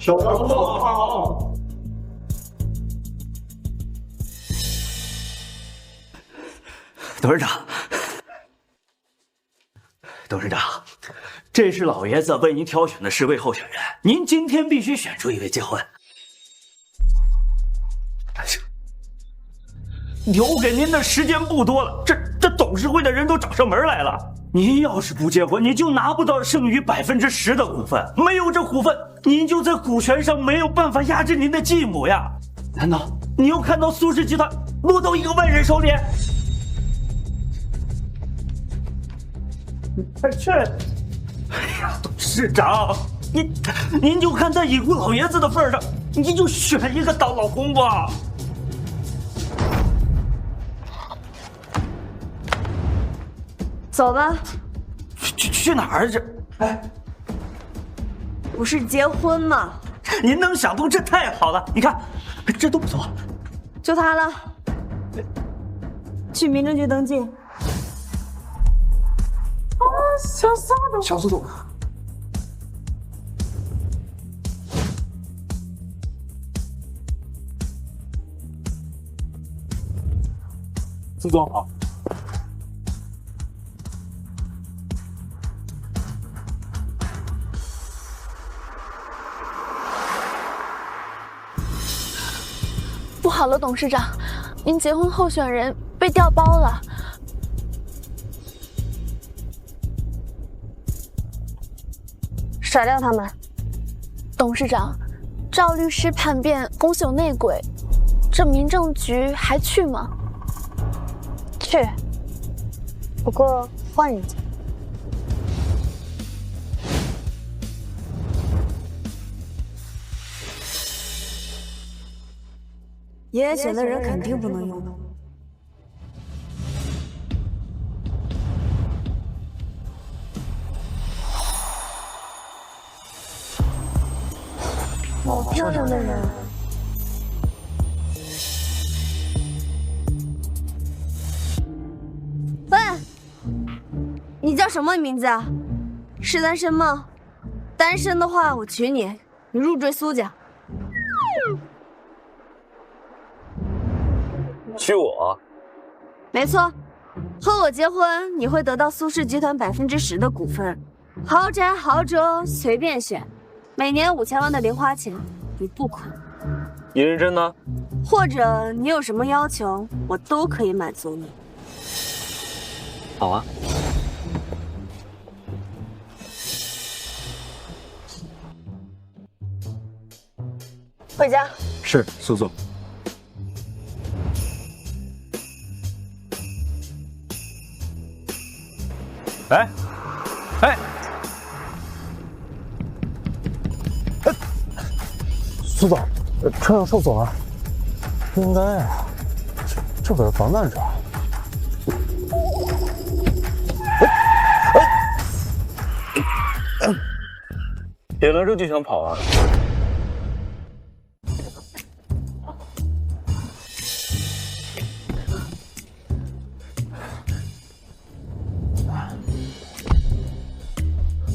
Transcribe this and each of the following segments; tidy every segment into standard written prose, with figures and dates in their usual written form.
董事长，董事长，这是老爷子为您挑选的10位候选人，您今天必须选出1位结婚。留给您的时间不多了，这董事会的人都找上门来了。您要是不结婚，你就拿不到剩余10%的股份，没有这股份，您就在股权上没有办法压制您的继母呀。难道你要看到苏氏集团落到一个外人手里？是，哎呀，董事长，您就看在已故老爷子的份上，您就选一个当老公吧。走吧。去哪儿这？哎，不是结婚吗？您能想通，这太好了。你看，这都不错。就他了，去民政局登记。小苏总，苏总好。不好了，董事长，您结婚候选人被调包了。甩掉他们。董事长，赵律师叛变，公司有内鬼，这民政局还去吗？去，不过换人家。爷爷选的人肯定不能用。好漂亮的人。喂，你叫什么名字啊？是单身吗？单身的话，我娶你，你入赘苏家。娶我？没错，和我结婚，你会得到苏氏集团10%的股份，豪宅豪车随便选，每年5000万的零花钱，你不苦。你认真呢？或者你有什么要求，我都可以满足你。好啊。回家。是，苏总。哎，哎，苏总，车上受损了，应该这可是防弹车。点了这就想跑啊？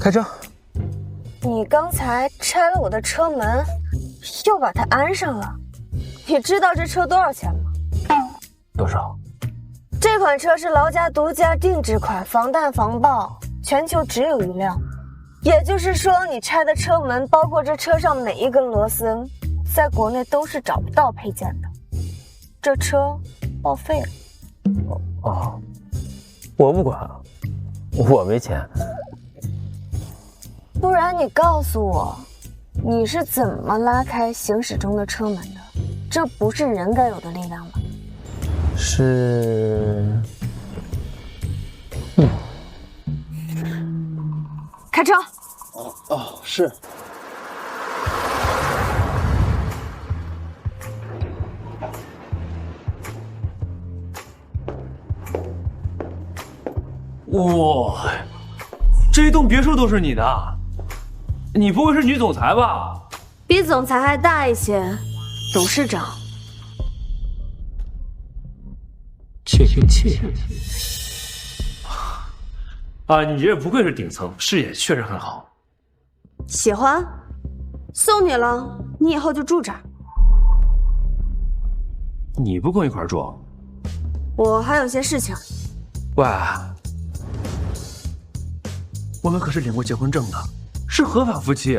开车。你刚才拆了我的车门，又把它安上了。你知道这车多少钱吗？多少？这款车是劳驾独家定制款，防弹防爆，全球只有1辆。也就是说，你拆的车门，包括这车上每一根螺丝，在国内都是找不到配件的。这车报废了。哦，我不管，我没钱。不然你告诉我，你是怎么拉开行驶中的车门的？这不是人该有的力量吧？是，开车。哦，是。哇，这栋别墅都是你的？你不会是女总裁吧？比总裁还大一些，董事长。切切切！啊，你这不愧是顶层，视野确实很好。喜欢？送你了，你以后就住这儿。你不跟我一块住？我还有些事情。喂，我们可是领过结婚证的，是合法夫妻，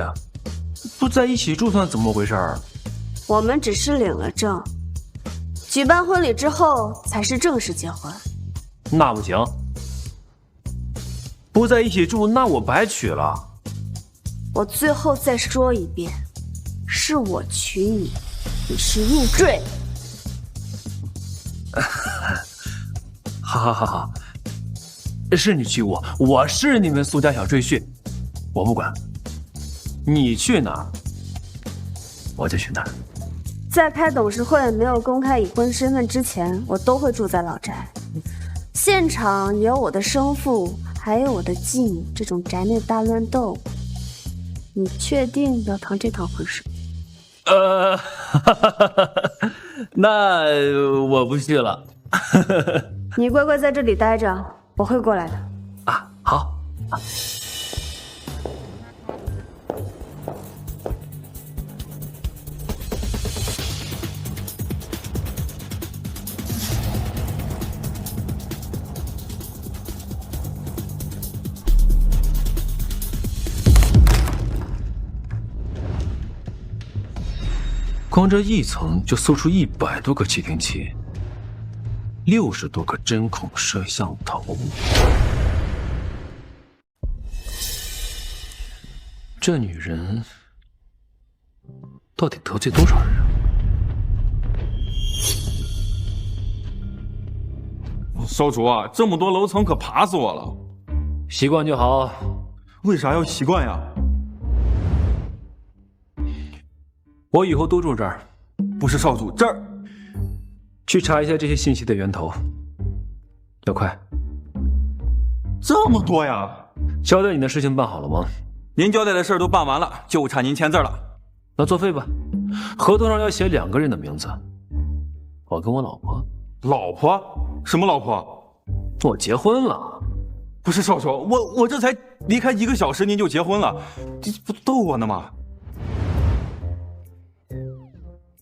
不在一起住算怎么回事儿？我们只是领了证，举办婚礼之后才是正式结婚。那不行，不在一起住，那我白娶了。我最后再说一遍，是我娶你，你是入赘。好，是你娶我，我是你们苏家小赘婿，我不管，你去哪儿，我就去哪儿。在开董事会没有公开已婚身份之前，我都会住在老宅，现场有我的生父，还有我的继母，这种宅内大乱斗。你确定要趟这趟浑水？那我不去了。你乖乖在这里待着，我会过来的。啊，好。光这一层就搜出100多个窃听器，60多个针孔摄像头。这女人到底得罪多少人啊？少主啊，这么多楼层可怕死我了。习惯就好。为啥要习惯呀？我以后都住这儿。不是少主，这儿去查一下这些信息的源头，要快。这么多呀！交代你的事情办好了吗？您交代的事儿都办完了，就差您签字了。那作废吧。合同上要写2个人的名字，我跟我老婆。老婆？什么老婆？我结婚了。不是少主，我这才离开1个小时，您就结婚了，这不逗我呢吗？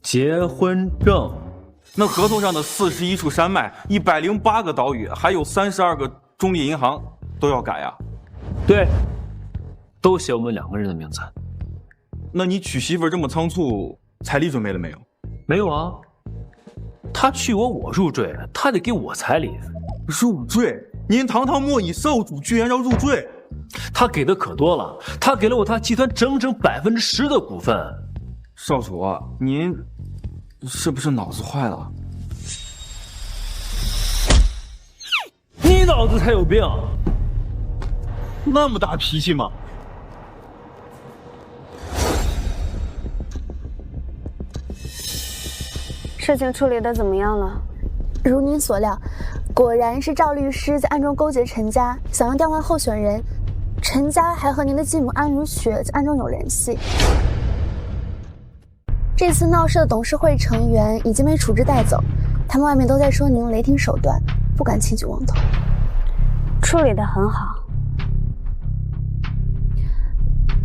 结婚证，那合同上的41处山脉、108个岛屿，还有32个中立银行都要改呀？对，都写我们2个人的名字。那你娶媳妇这么仓促，彩礼准备了没有？没有啊，他娶我入赘，他得给我彩礼。入赘？您堂堂莫以少主居然要入赘？他给的可多了，他给了我他集团整整10%的股份。少主啊，您是不是脑子坏了？你脑子才有病！那么大脾气吗？事情处理的怎么样了？如您所料，果然是赵律师在暗中勾结陈家，想要调换候选人。陈家还和您的继母安如雪在暗中有联系。这次闹事的董事会成员已经被处置带走，他们外面都在说您雷霆手段，不敢轻举妄动。处理得很好。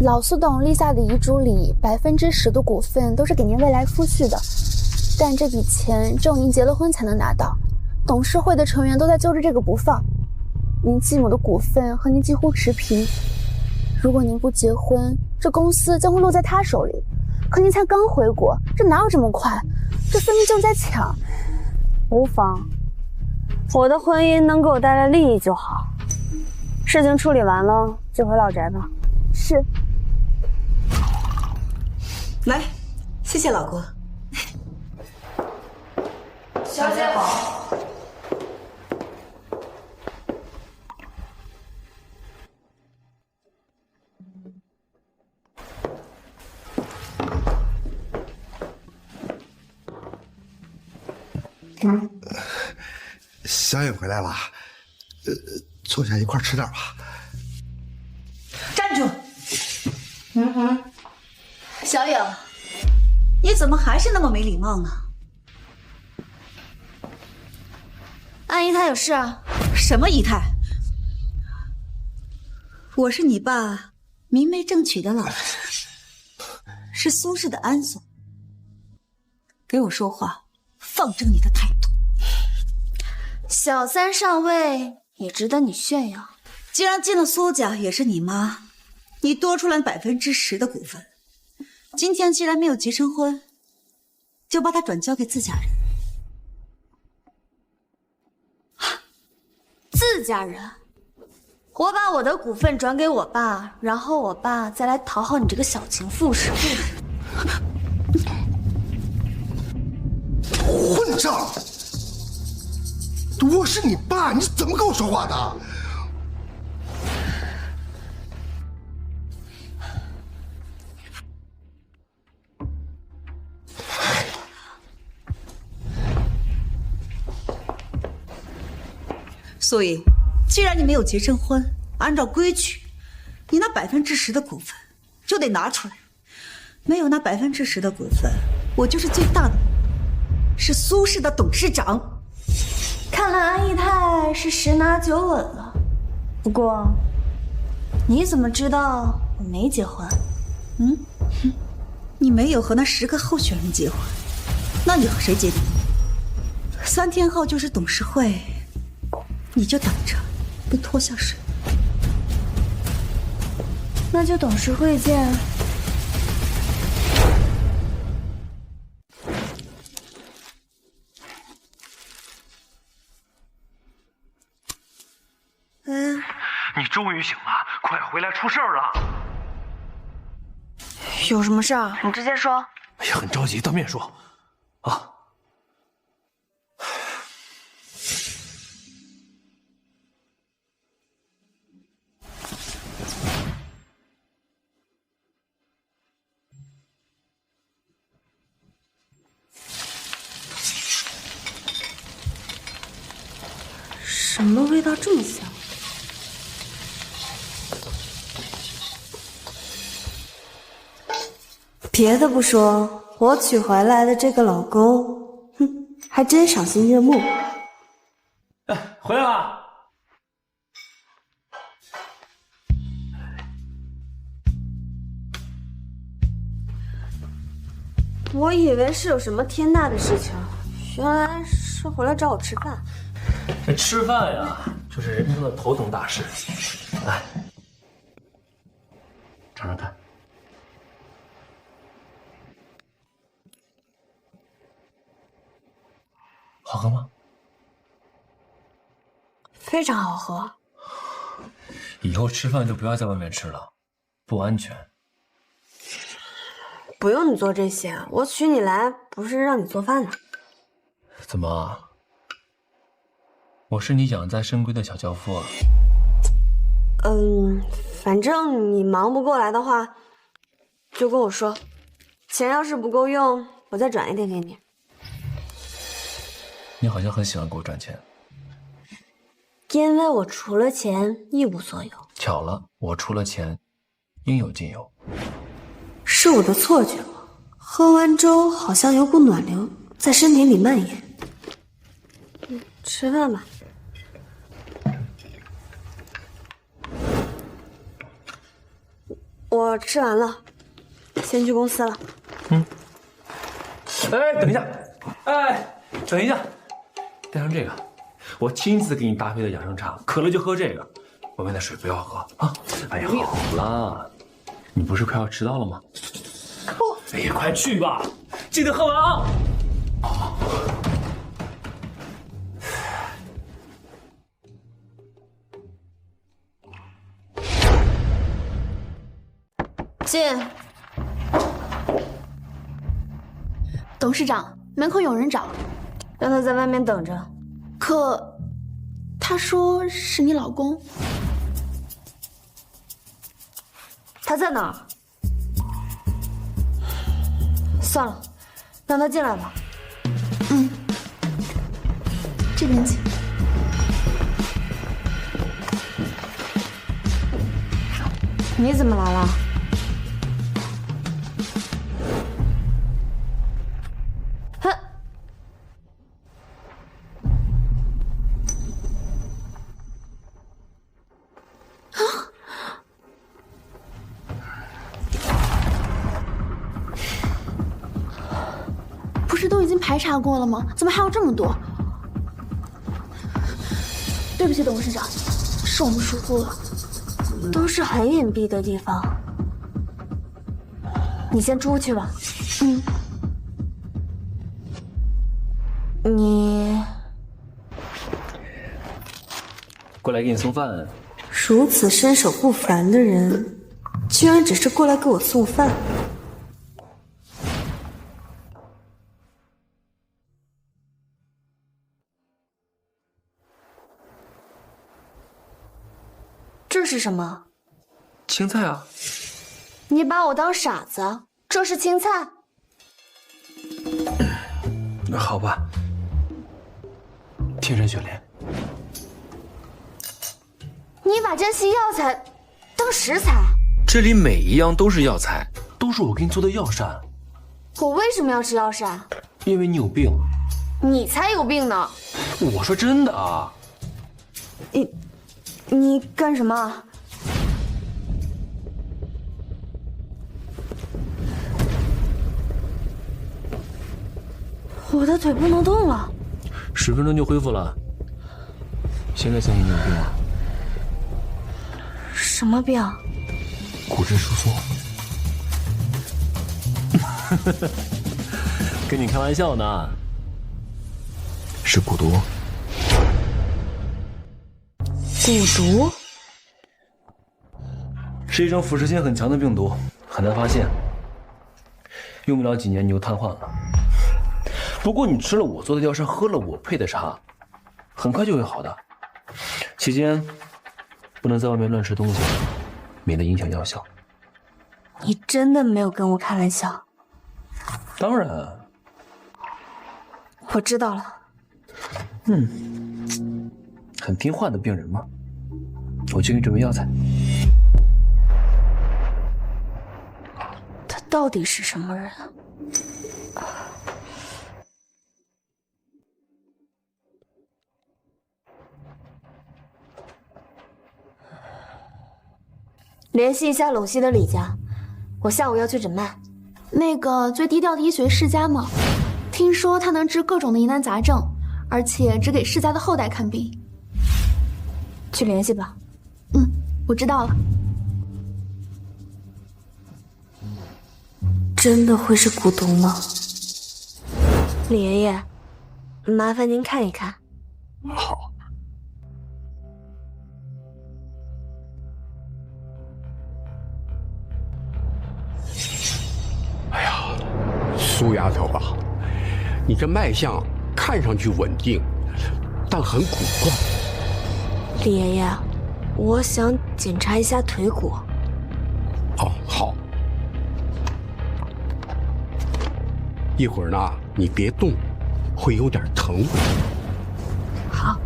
老苏董立下的遗嘱里，10%的股份都是给您未来夫婿的，但这笔钱只有您结了婚才能拿到。董事会的成员都在揪着这个不放。您继母的股份和您几乎持平，如果您不结婚，这公司将会落在他手里。可您才刚回国，这哪有这么快？这分明就是在抢。无妨，我的婚姻能给我带来利益就好。事情处理完了，就回老宅吧。是。来，谢谢老公。小姐好。小影回来了，坐下一块吃点吧。站住！小影，你怎么还是那么没礼貌呢？阿姨她有事啊？什么姨太？我是你爸明媒正娶的老婆。是苏氏的安总。给我说话，放正你的态度。小三上位也值得你炫耀。既然进了苏家，也是你妈，你多出来10%的股份。今天既然没有结成婚，就把它转交给自家人。自家人，我把我的股份转给我爸，然后我爸再来讨好你这个小情妇是不是？混账！我是你爸，你怎么跟我说话的？所以，既然你没有结成婚，按照规矩，你那10%的股份就得拿出来。没有那10%的股份，我就是最大的，是苏氏的董事长。看来安逸泰是10拿9稳了。不过，你怎么知道我没结婚？你没有和那10个候选人结婚，那你和谁结婚？3天后就是董事会。你就等着被拖下水。那就董事会见。你终于醒了，快回来，出事儿了！有什么事儿？你直接说。哎呀，很着急，当面说。啊。什么味道这么香？别的不说，我娶回来的这个老公，还真赏心悦目。哎，回来了。我以为是有什么天大的事情，原来是回来找我吃饭。这吃饭呀，就是人生的头等大事。来，尝尝看。好喝吗？非常好喝。以后吃饭就不要在外面吃了，不安全。不用你做这些，我娶你来不是让你做饭的。怎么？我是你养在深闺的小轿夫啊？反正你忙不过来的话，就跟我说。钱要是不够用，我再转一点给你。你好像很喜欢给我转钱。因为我除了钱一无所有。巧了，我除了钱，应有尽有。是我的错觉吗？喝完粥好像有股暖流在身体里蔓延。吃饭吧。我吃完了，先去公司了。哎，等一下，哎，等一下，带上这个，我亲自给你搭配的养生茶，渴了就喝这个，外面的水不要喝啊。哎呀，好了，你不是快要迟到了吗？哎呀，快去吧，记得喝完啊。进。董事长，门口有人找，让他在外面等着。可他说是你老公。他在哪儿？算了，让他进来吧。这边请。你怎么来了？哼！都已经排查过了吗？怎么还有这么多？对不起，董事长，是我们疏忽了。都是很隐蔽的地方，你先出去吧。你过来给你送饭。如此身手不凡的人，居然只是过来给我送饭。这是什么？青菜啊。你把我当傻子？这是青菜？好吧。天山雪莲。你把珍稀药材当食材？这里每一样都是药材，都是我给你做的药膳。我为什么要吃药膳？因为你有病。你才有病呢！我说真的啊。你干什么？我的腿不能动了。10分钟就恢复了。现在相信你有病了。什么病？骨质疏松。跟你开玩笑呢。是蛊毒。蛊毒？是一种腐蚀性很强的病毒，很难发现，用不了几年你就瘫痪了。不过你吃了我做的药膳，喝了我配的茶，很快就会好的。期间不能在外面乱吃东西，免得影响药效。你真的没有跟我开玩笑？当然。我知道了。很听话的病人嘛。我去给你准备药材。他到底是什么人？联系一下陇西的李家，我下午要去诊脉。那个最低调的医学世家吗？听说他能治各种的疑难杂症，而且只给世家的后代看病。去联系吧。我知道了。真的会是蛊毒吗？李爷爷，麻烦您看一看。好。哎呀，苏丫头啊，你这脉象看上去稳定，但很古怪。李爷爷，我想检查一下腿骨。哦，好。一会儿呢，你别动，会有点疼。好。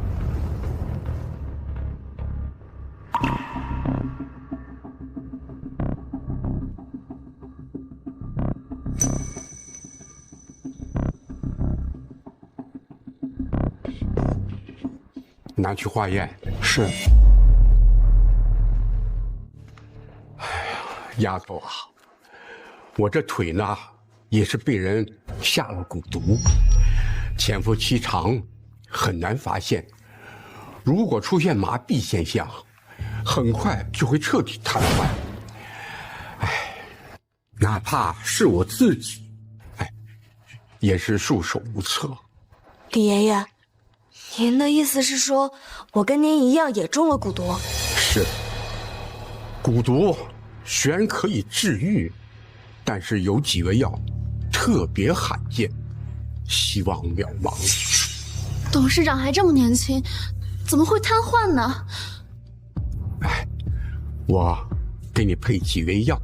拿去化验。是。哎呀，丫头啊，我这腿呢也是被人下了蛊毒，潜伏期长，很难发现。如果出现麻痹现象，很快就会彻底瘫痪。哎，哪怕是我自己，也是束手无策。李爷爷，您的意思是说，我跟您一样也中了蛊毒？是。蛊毒虽然可以治愈，但是有几味药特别罕见，希望渺茫。董事长还这么年轻，怎么会瘫痪呢？我给你配几味药，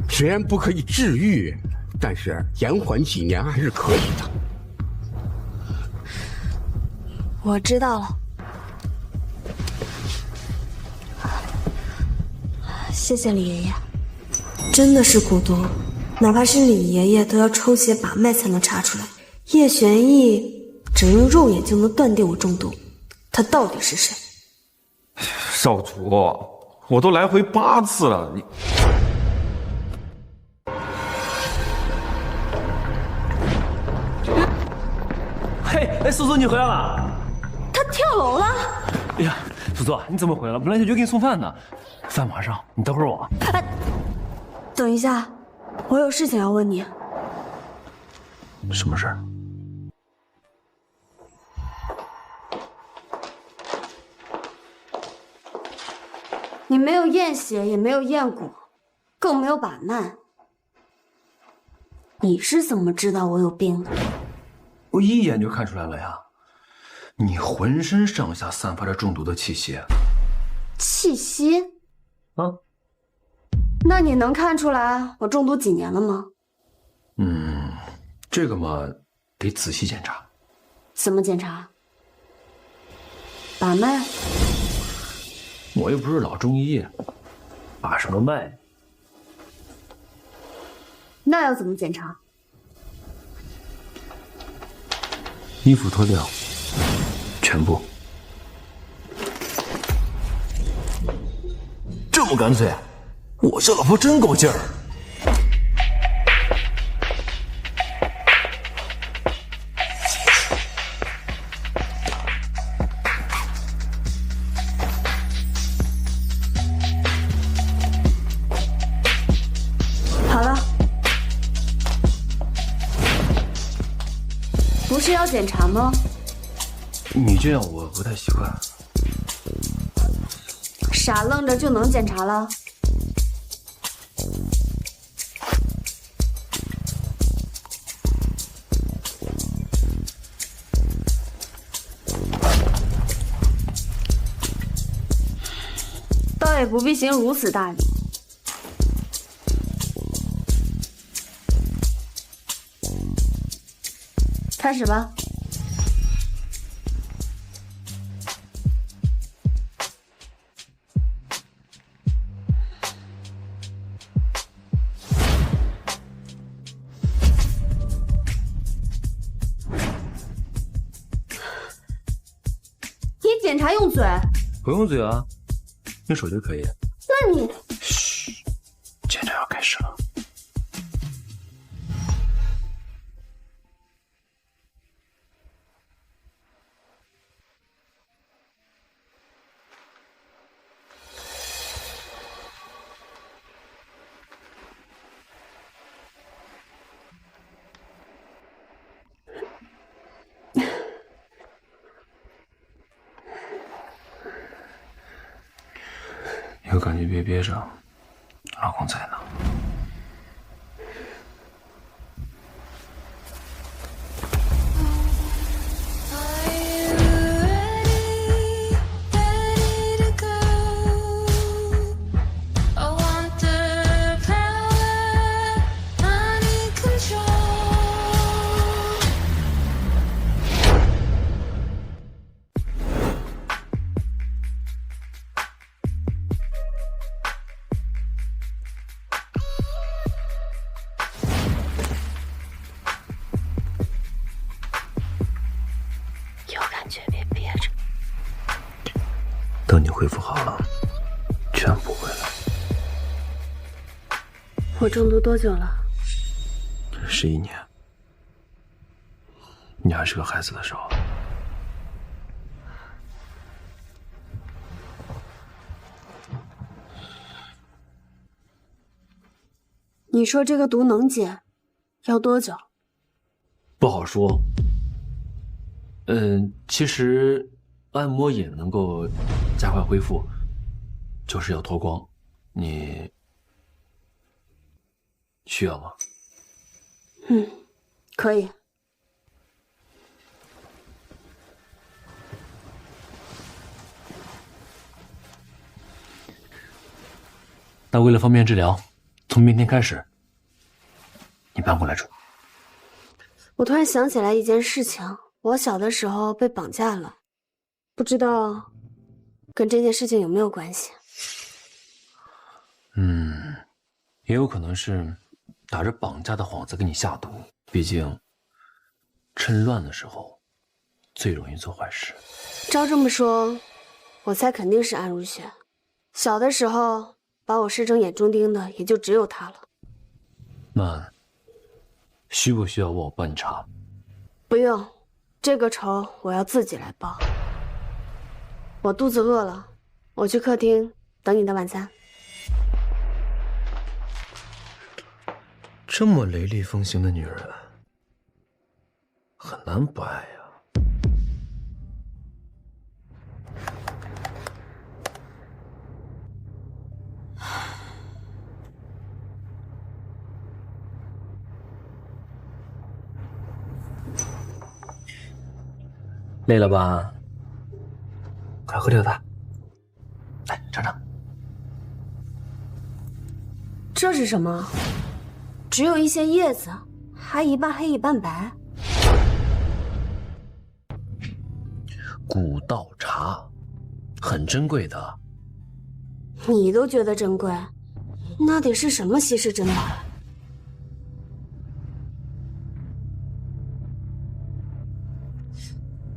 虽然不可以治愈，但是延缓几年还是可以的。我知道了，谢谢李爷爷。真的是蛊毒，哪怕是李爷爷都要抽血把脉才能查出来。叶玄义只用肉眼就能断定我中毒，他到底是谁？少主，我都来回8次了，你。哎，苏苏，你回来了。他跳楼了。哎呀，苏苏，你怎么回来了？本来小菊给你送饭呢。饭马上，你等会儿我。哎，等一下，我有事情要问你。什么事儿？你没有验血，也没有验骨，更没有把脉，你是怎么知道我有病的？我一眼就看出来了呀，你浑身上下散发着中毒的气息。气息？啊？那你能看出来我中毒几年了吗？这个嘛，得仔细检查。怎么检查？把脉？我又不是老中医，把什么脉？那要怎么检查？衣服脱掉，全部。这么干脆？我这老婆真够劲儿。好了，不是要检查吗？你这样我不太习惯。傻愣着就能检查了？倒也不必行如此大礼。开始吧。你检查用嘴？不用嘴啊，用手就可以。那你……嘘，检查要开始了。有感觉别憋着，老公在呢。等你恢复好了，全补回来。我中毒多久了11年，你还是个孩子的时候。你说这个毒能解，要多久？不好说。其实按摩也能够加快恢复，就是要脱光。你需要吗？可以。那为了方便治疗，从明天开始，你搬过来住。我突然想起来一件事情，我小的时候被绑架了，不知道跟这件事情有没有关系？也有可能是打着绑架的幌子给你下毒，毕竟趁乱的时候最容易做坏事。照这么说，我猜肯定是安如雪。小的时候把我视成眼中钉的也就只有他了。那需不需要我帮你查？不用，这个仇我要自己来报。我肚子饿了，我去客厅等你的晚餐。这么雷厉风行的女人，很难不爱呀。累了吧？快喝这个吧，来尝尝。这是什么？只有一些叶子，还一半黑一半白。古道茶，很珍贵的。你都觉得珍贵，那得是什么稀世珍宝啊？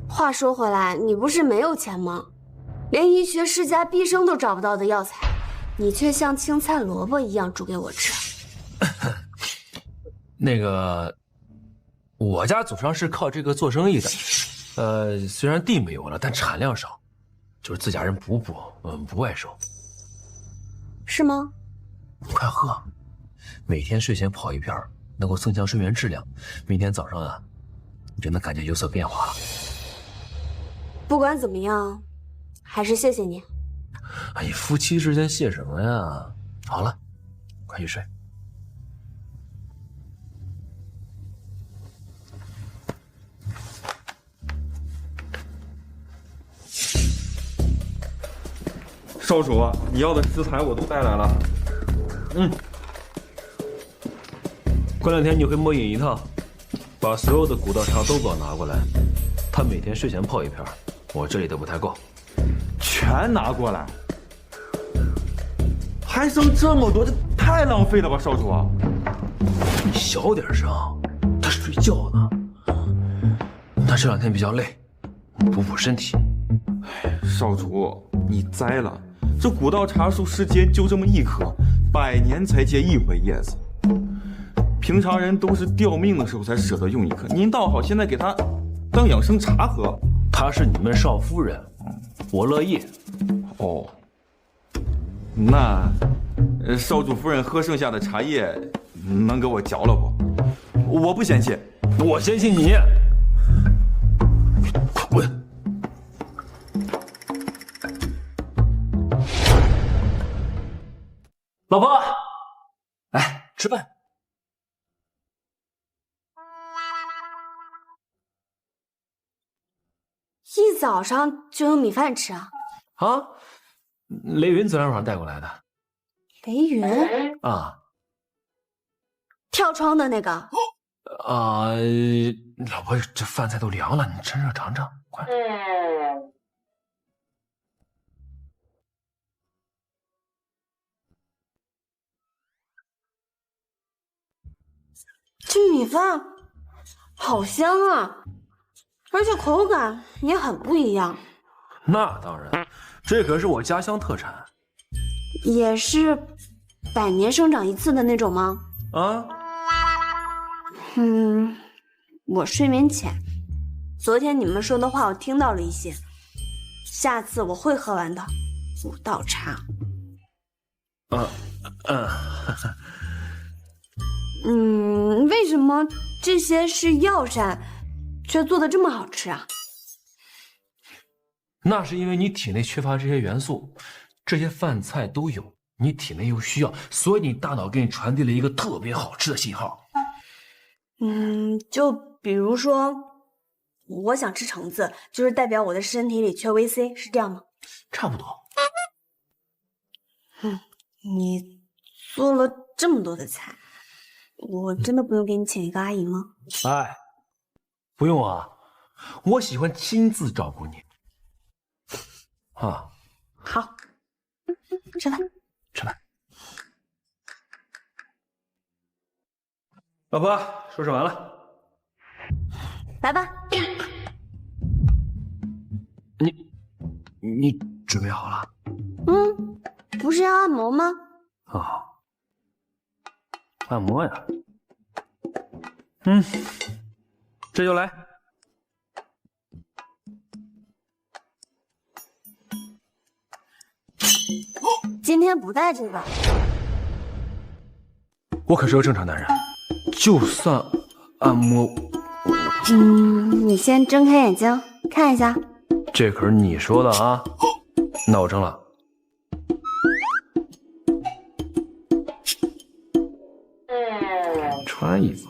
话说回来，你不是没有钱吗？连医学世家毕生都找不到的药材，你却像青菜萝卜一样煮给我吃。那个，我家祖上是靠这个做生意的，虽然地没有了，但产量少，就是自家人补，不外收。是吗？快喝，每天睡前泡一片，能够增强睡眠质量。明天早上啊，你就能感觉有所变化了。不管怎么样，还是谢谢你。哎呀，夫妻之间谢什么呀？好了，快去睡。少主，你要的食材我都带来了。过2天你回魔隐一趟，把所有的古道茶都给我拿过来。他每天睡前泡一片，我这里的不太够。全拿过来，还剩这么多，这太浪费了吧，少主。你小点声，他睡觉呢。他这2天比较累，补身体。少主，你栽了，这古道茶树世间就这么一棵，100年才结一回叶子。平常人都是吊命的时候才舍得用一颗，您倒好，现在给他当养生茶喝。她是你们少夫人，我乐意。哦，那少主夫人喝剩下的茶叶能给我嚼了不？我不嫌弃。我嫌弃你。快滚！老婆，来吃饭。一早上就有米饭吃啊？啊，雷云昨天晚上带过来的。雷云啊，跳窗的那个。啊，老婆，这饭菜都凉了，你趁热尝尝，快。这米饭好香啊，而且口感也很不一样。那当然，这可是我家乡特产。也是100年生长一次的那种吗？啊？我睡眠浅，昨天你们说的话我听到了一些，下次我会喝完的。古道茶。为什么这些是药膳，却做的这么好吃啊？那是因为你体内缺乏这些元素，这些饭菜都有，你体内又需要，所以你大脑给你传递了一个特别好吃的信号。就比如说，我想吃橙子，就是代表我的身体里缺维 C， 是这样吗？差不多。你做了这么多的菜，我真的不用给你请一个阿姨吗？哎，不用啊，我喜欢亲自照顾你。啊，好，吃饭，吃饭。老婆，收拾完了，来吧。你准备好了？不是要按摩吗？啊，按摩呀。这就来。天不带这个。我可是个正常男人，就算按摩，你先睁开眼睛看一下。这可是你说的啊。那我睁了。穿衣服。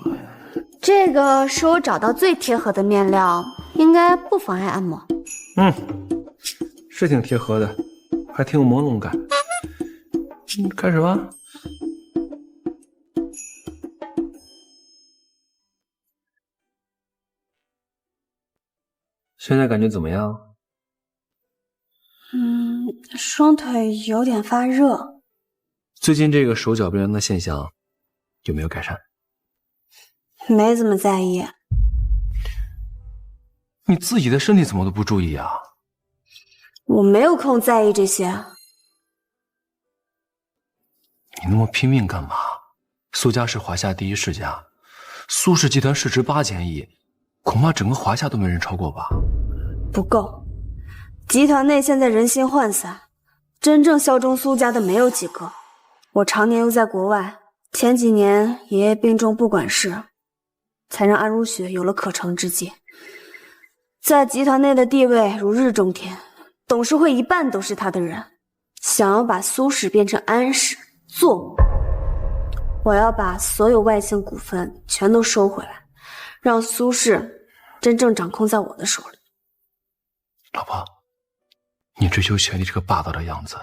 这个是我找到最贴合的面料，应该不妨碍按摩。是挺贴合的，还挺有朦胧感。开始吧。现在感觉怎么样？双腿有点发热。最近这个手脚冰凉的现象有没有改善？没怎么在意。你自己的身体怎么都不注意啊？我没有空在意这些。你那么拼命干嘛？苏家是华夏第一世家，苏氏集团市值8000亿，恐怕整个华夏都没人超过吧？不够，集团内现在人心涣散，真正效忠苏家的没有几个。我常年又在国外，前几年爷爷病重不管事，才让安如雪有了可乘之机。在集团内的地位如日中天，董事会一半都是他的人，想要把苏氏变成安氏，做梦！我要把所有外姓股份全都收回来，让苏氏真正掌控在我的手里。老婆，你追求权力这个霸道的样子，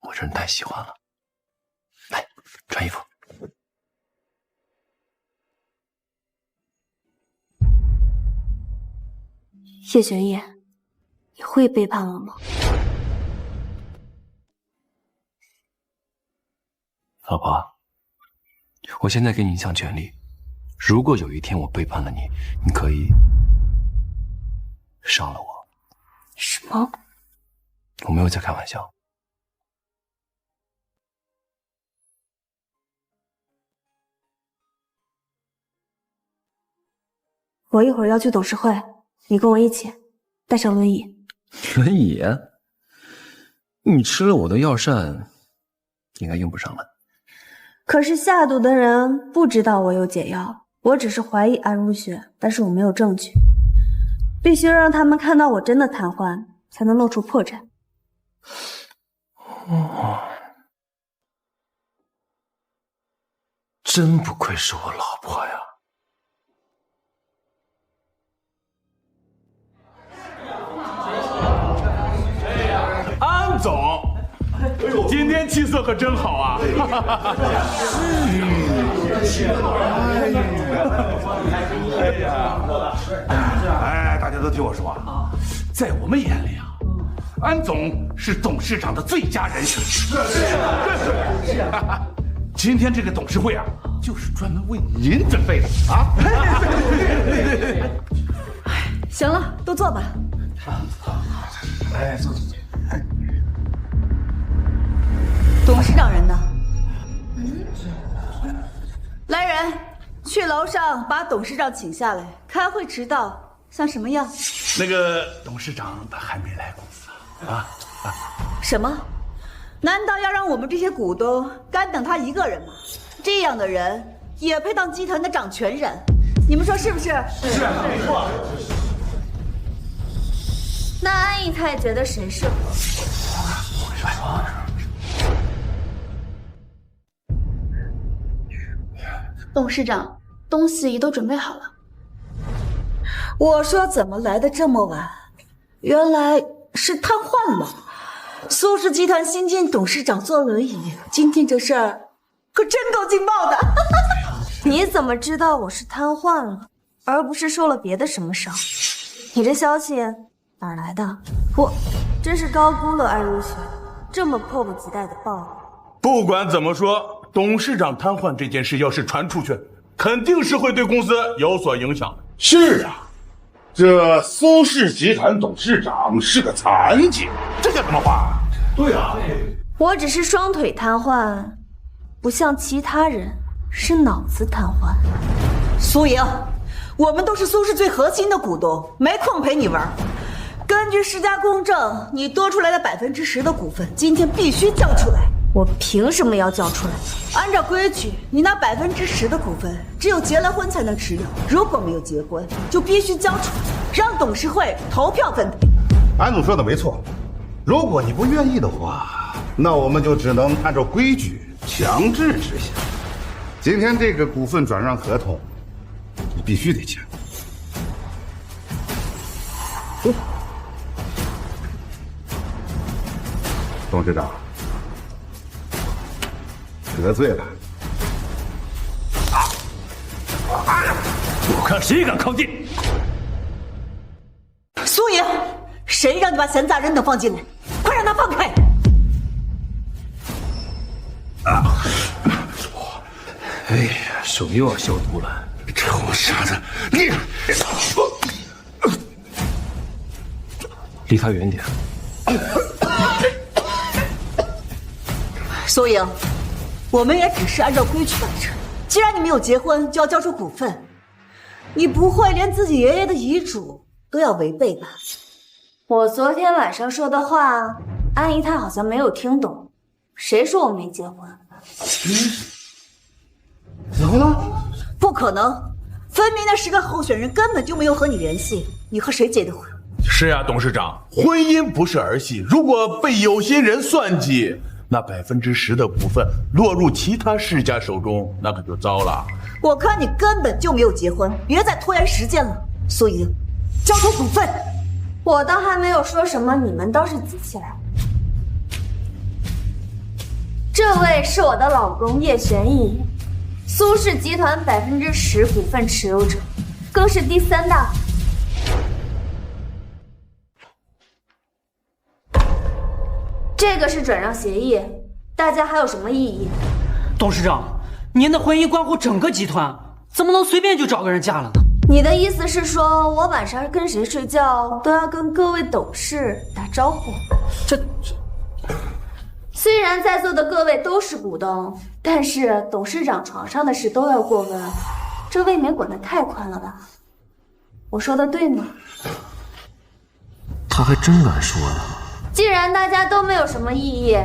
我真太喜欢了。来，穿衣服。叶玄烨，你会背叛我吗？老婆，我现在给你一项权利，如果有一天我背叛了你，你可以杀了我。什么？我没有在开玩笑。我一会儿要去董事会，你跟我一起，带上轮椅。轮椅？你吃了我的药膳，应该用不上了。可是下毒的人不知道我有解药，我只是怀疑安如雪，但是我没有证据，必须让他们看到我真的瘫痪，才能露出破绽。真不愧是我老婆呀！安总，今天气色可真好啊！哎，大家都听我说啊，在我们眼里啊，安总是董事长的最佳人选。是。今天这个董事会啊，就是专门为您准备的啊！行了，都坐吧。哎，坐。董事长人呢？来人，去楼上把董事长请下来。开会迟到像什么样？那个董事长他还没来公司啊！什么？难道要让我们这些股东干等他一个人吗？这样的人也配当集团的掌权人？你们说是不是？是，没错。那安逸太觉得谁适合？董事长，东西都准备好了。我说怎么来的这么晚？原来是瘫痪了。苏氏集团新晋董事长坐轮椅，今天这事儿可真够劲爆的。你怎么知道我是瘫痪了，而不是受了别的什么伤？你这消息哪儿来的？我真是高估了安如雪，这么迫不及待的报了。不管怎么说，董事长瘫痪这件事要是传出去，肯定是会对公司有所影响的。是啊，这苏氏集团董事长是个残疾，这叫什么话？对啊，我只是双腿瘫痪，不像其他人是脑子瘫痪。苏莹，我们都是苏氏最核心的股东，没空陪你玩。根据世家公证，你多出来的10%的股份，今天必须交出来。我凭什么要交出来？按照规矩，你那10%的股份，只有结了婚才能持有。如果没有结婚，就必须交出来，让董事会投票分配。安总说的没错，如果你不愿意的话，那我们就只能按照规矩强制执行。今天这个股份转让合同，你必须得签。董事长，得罪了。我看谁敢靠近！苏莹，谁让你把闲杂人等放进来？快让他放开！哎呀，手又要消毒了。臭傻子，你离他远点。苏莹，我们也只是按照规矩办事。既然你没有结婚，就要交出股份，你不会连自己爷爷的遗嘱都要违背吧？我昨天晚上说的话，安姨她好像没有听懂。谁说我没结婚？结婚了？不可能，分明那10个候选人根本就没有和你联系，你和谁结的婚？是呀，董事长，婚姻不是儿戏，如果被有心人算计，那10%的股份落入其他世家手中，那可就糟了。我看你根本就没有结婚，别再拖延时间了。苏莹，交出股份。我倒还没有说什么，你们倒是急起来。这位是我的老公叶玄义，苏氏集团10%股份持有者，更是第3大。这个是转让协议，大家还有什么异议？董事长，您的婚姻关乎整个集团，怎么能随便就找个人嫁了呢？你的意思是说我晚上跟谁睡觉都要跟各位董事打招呼？虽然在座的各位都是股东，但是董事长床上的事都要过问，这未免管得太宽了吧？我说的对吗？他还真敢说呢。既然大家都没有什么异议，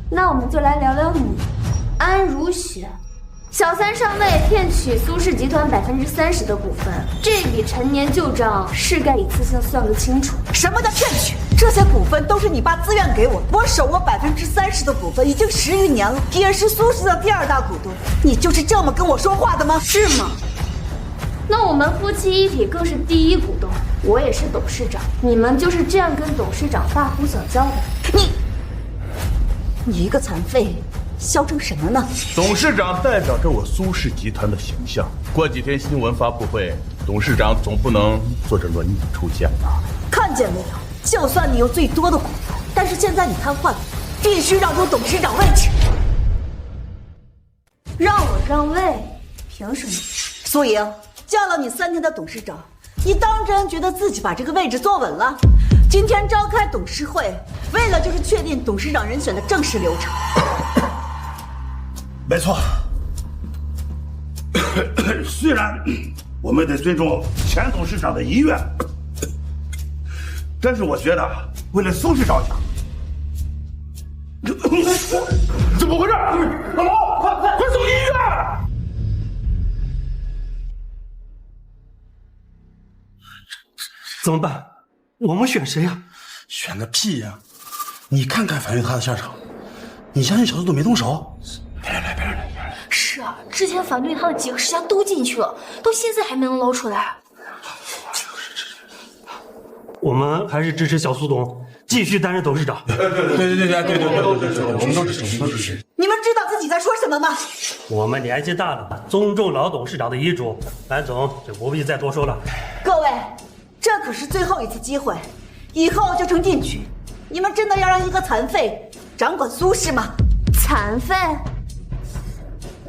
那我们就来聊聊你，安如雪。小三上位骗取苏氏集团30%的股份，这笔陈年旧账是该一次性算个清楚。什么叫骗取？这些股份都是你爸自愿给我，我手握30%的股份已经10余年了，也是苏氏的第2大股东。你就是这么跟我说话的吗？是吗？那我们夫妻一体更是第1股东，我也是董事长，你们就是这样跟董事长大呼小叫的？你一个残废，嚣张什么呢？董事长代表着我苏氏集团的形象，过几天新闻发布会，董事长总不能坐着轮椅出现吧？看见没有？就算你有最多的股份，但是现在你瘫痪了，必须让出董事长位置。让我让位？凭什么？苏莹，叫了你3天的董事长，你当真觉得自己把这个位置坐稳了？今天召开董事会，为了就是确定董事长人选的正式流程。没错。虽然我们得尊重前董事长的遗愿，但是我觉得为了苏氏着想，怎么回事？老毛，快送医院！怎么办？我们选谁呀？选个屁呀！你看看樊玉他的下场，你相信小杜都没动手？别来！是啊，之前反对他的几个世家都进去了，到现在还没能捞出来。我们还是支持小苏董继续担任董事长。对，我们都支持。你们知道自己在说什么吗？我们年纪大了，尊重老董事长的遗嘱。蓝总就不必再多说了。各位，这可是最后一次机会，以后就成定局。你们真的要让一个残废掌管苏氏吗？残废？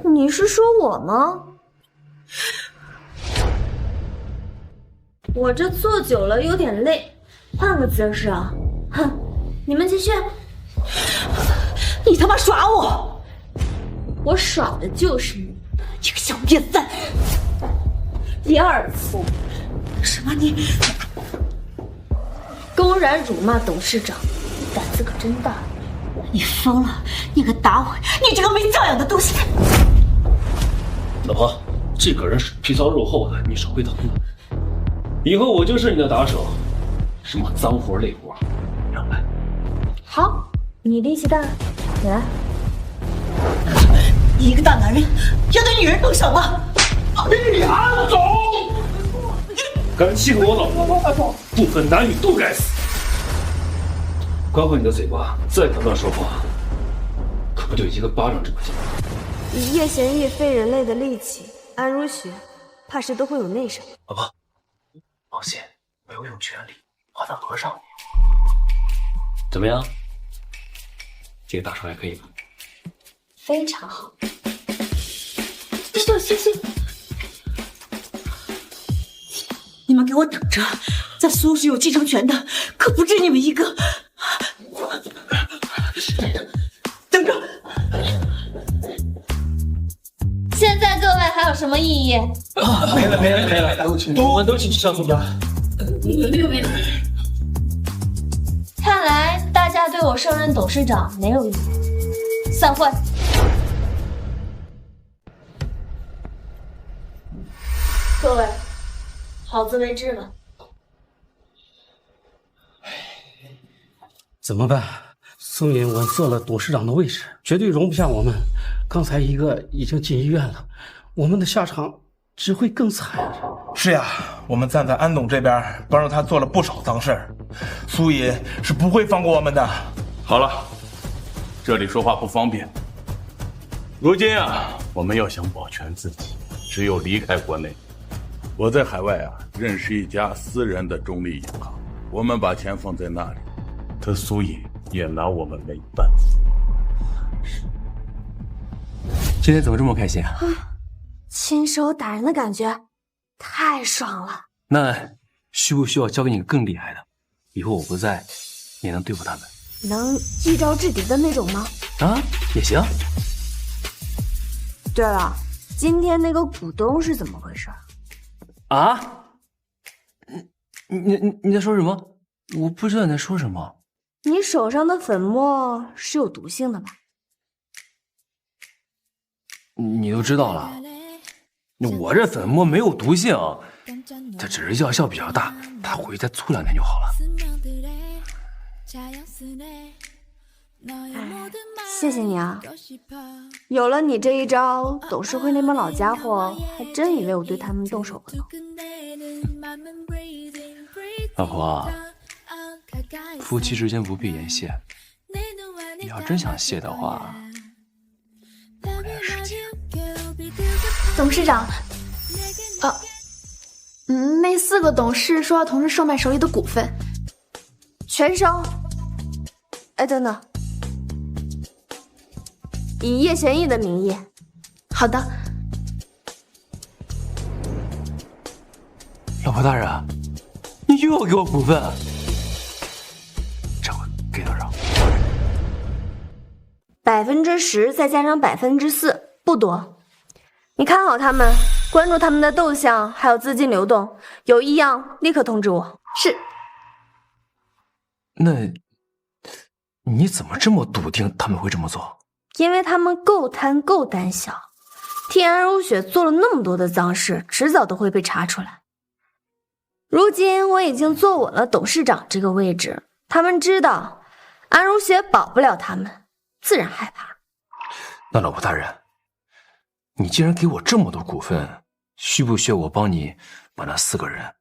你是说我吗？我这坐久了有点累，换个姿势啊！哼，你们继续。你他妈耍我！我耍的就是你，这个小瘪三！第2次。什么你？公然辱骂董事长，胆子可真大！你疯了！你个打我！你这个没教养的东西！老婆，这个人是皮糙肉厚的，你手会疼的。以后我就是你的打手，什么脏活累活，让来。好，你力气大，你来。你一个大男人要对女人动手吗？安总，敢欺负我老婆，不分男女都该死。管好你的嘴巴，再敢乱说话，可不就一个巴掌这么轻。以叶玄逸非人类的力气，安如雪怕是都会有内伤。老婆，放心，我会用全力把他讹上你。怎么样？这个大手还可以吧？非常好。行，你们给我等着，在苏氏有继承权的可不止你们一个。等着。现在各位还有什么异议？没了，我们都请上总家。看来大家对我升任董事长没有异议，散会。各位，好自为之吧。怎么办？宋尹稳坐了董事长的位置，绝对容不下我们。刚才一个已经进医院了，我们的下场只会更惨。是呀，我们站在安董这边，帮着他做了不少脏事儿，苏尹是不会放过我们的。好了，这里说话不方便。如今啊，我们要想保全自己，只有离开国内。我在海外啊，认识一家私人的中立银行，我们把钱放在那里，他苏尹也拿我们没办法。今天怎么这么开心啊？亲手打人的感觉太爽了。那需不需要教给你更厉害的？以后我不在，你能对付他们？能一招制敌的那种吗？啊，也行。对了，今天那个股东是怎么回事？啊？你在说什么？我不知道你在说什么。你手上的粉末是有毒性的吧？你都知道了。我这粉末没有毒性，它只是药效比较大，他回去再搓2天就好了。谢谢你啊！有了你这一招，董事会那帮老家伙还真以为我对他们动手了呢。老婆，夫妻之间不必言谢，你要真想谢的话，5年时间。董事长，那4个董事说要同时售卖手里的股份，全收。哎，等等，以叶玄逸的名义。好的。老婆大人，你又要给我股份，这回给多少？10%再加上4%，不多。你看好他们，关注他们的动向，还有资金流动，有异样立刻通知我。是。那你怎么这么笃定他们会这么做？因为他们够贪够胆小，替安如雪做了那么多的脏事，迟早都会被查出来。如今我已经坐稳了董事长这个位置，他们知道安如雪保不了他们，自然害怕。那老婆大人，你既然给我这么多股份，需不需要我帮你把那4个人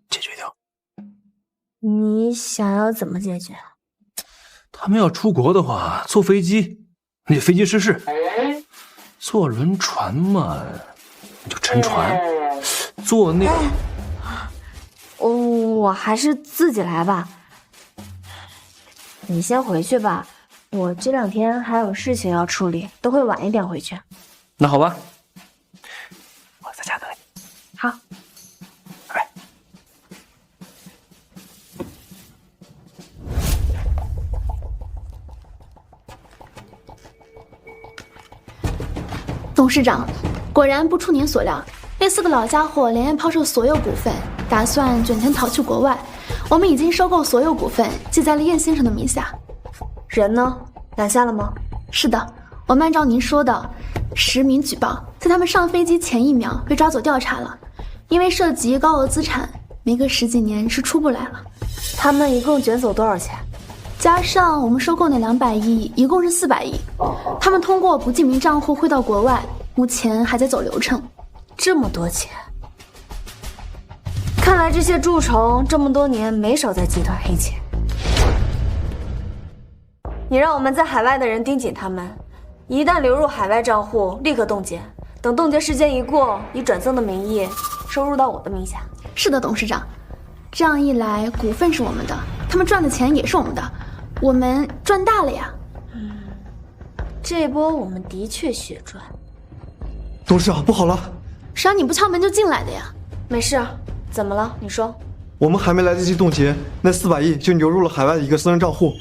解决掉？你想要怎么解决？他们要出国的话，坐飞机那就飞机失事；坐轮船嘛，你就沉船；坐那……我还是自己来吧。你先回去吧，我这2天还有事情要处理，都会晚一点回去。那好吧，我在家等你。好，拜拜。董事长，果然不出您所料，那4个老家伙连夜抛售所有股份，打算卷钱逃去国外。我们已经收购所有股份，记在了燕先生的名下。人呢？拦下了吗？是的，我们按照您说的，10名举报，在他们上飞机前1秒被抓走调查了，因为涉及高额资产，没个10几年是出不来了。他们一共卷走多少钱？加上我们收购那200亿，一共是400亿。他们通过不记名账户汇到国外，目前还在走流程。这么多钱，看来这些蛀虫这么多年没少在集团黑钱。你让我们在海外的人盯紧他们，一旦流入海外账户，立刻冻结。等冻结时间一过，以转赠的名义收入到我的名下。是的，董事长。这样一来，股份是我们的，他们赚的钱也是我们的，我们赚大了呀。这波我们的确血赚。董事长，不好了！谁让你不敲门就进来的呀？没事，怎么了？你说。我们还没来得及冻结，那400亿就流入了海外的一个私人账户。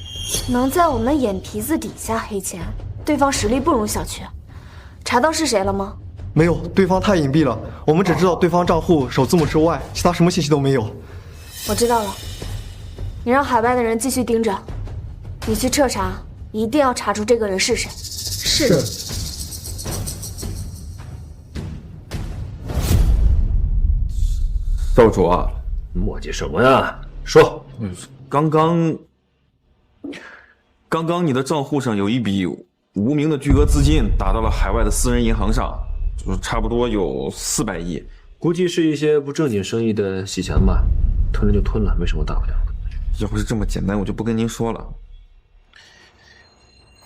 能在我们眼皮子底下黑钱，对方实力不容小觑。查到是谁了吗？没有，对方太隐蔽了，我们只知道对方账户首字母是 Y， 其他什么信息都没有。我知道了，你让海外的人继续盯着，你去彻查，一定要查出这个人是谁。是。少主啊，磨叽什么呀？说。刚刚你的账户上有一笔无名的巨额资金打到了海外的私人银行上，就是差不多有400亿，估计是一些不正经生意的洗钱吧，吞了就吞了，没什么大不了的。要不是这么简单，我就不跟您说了。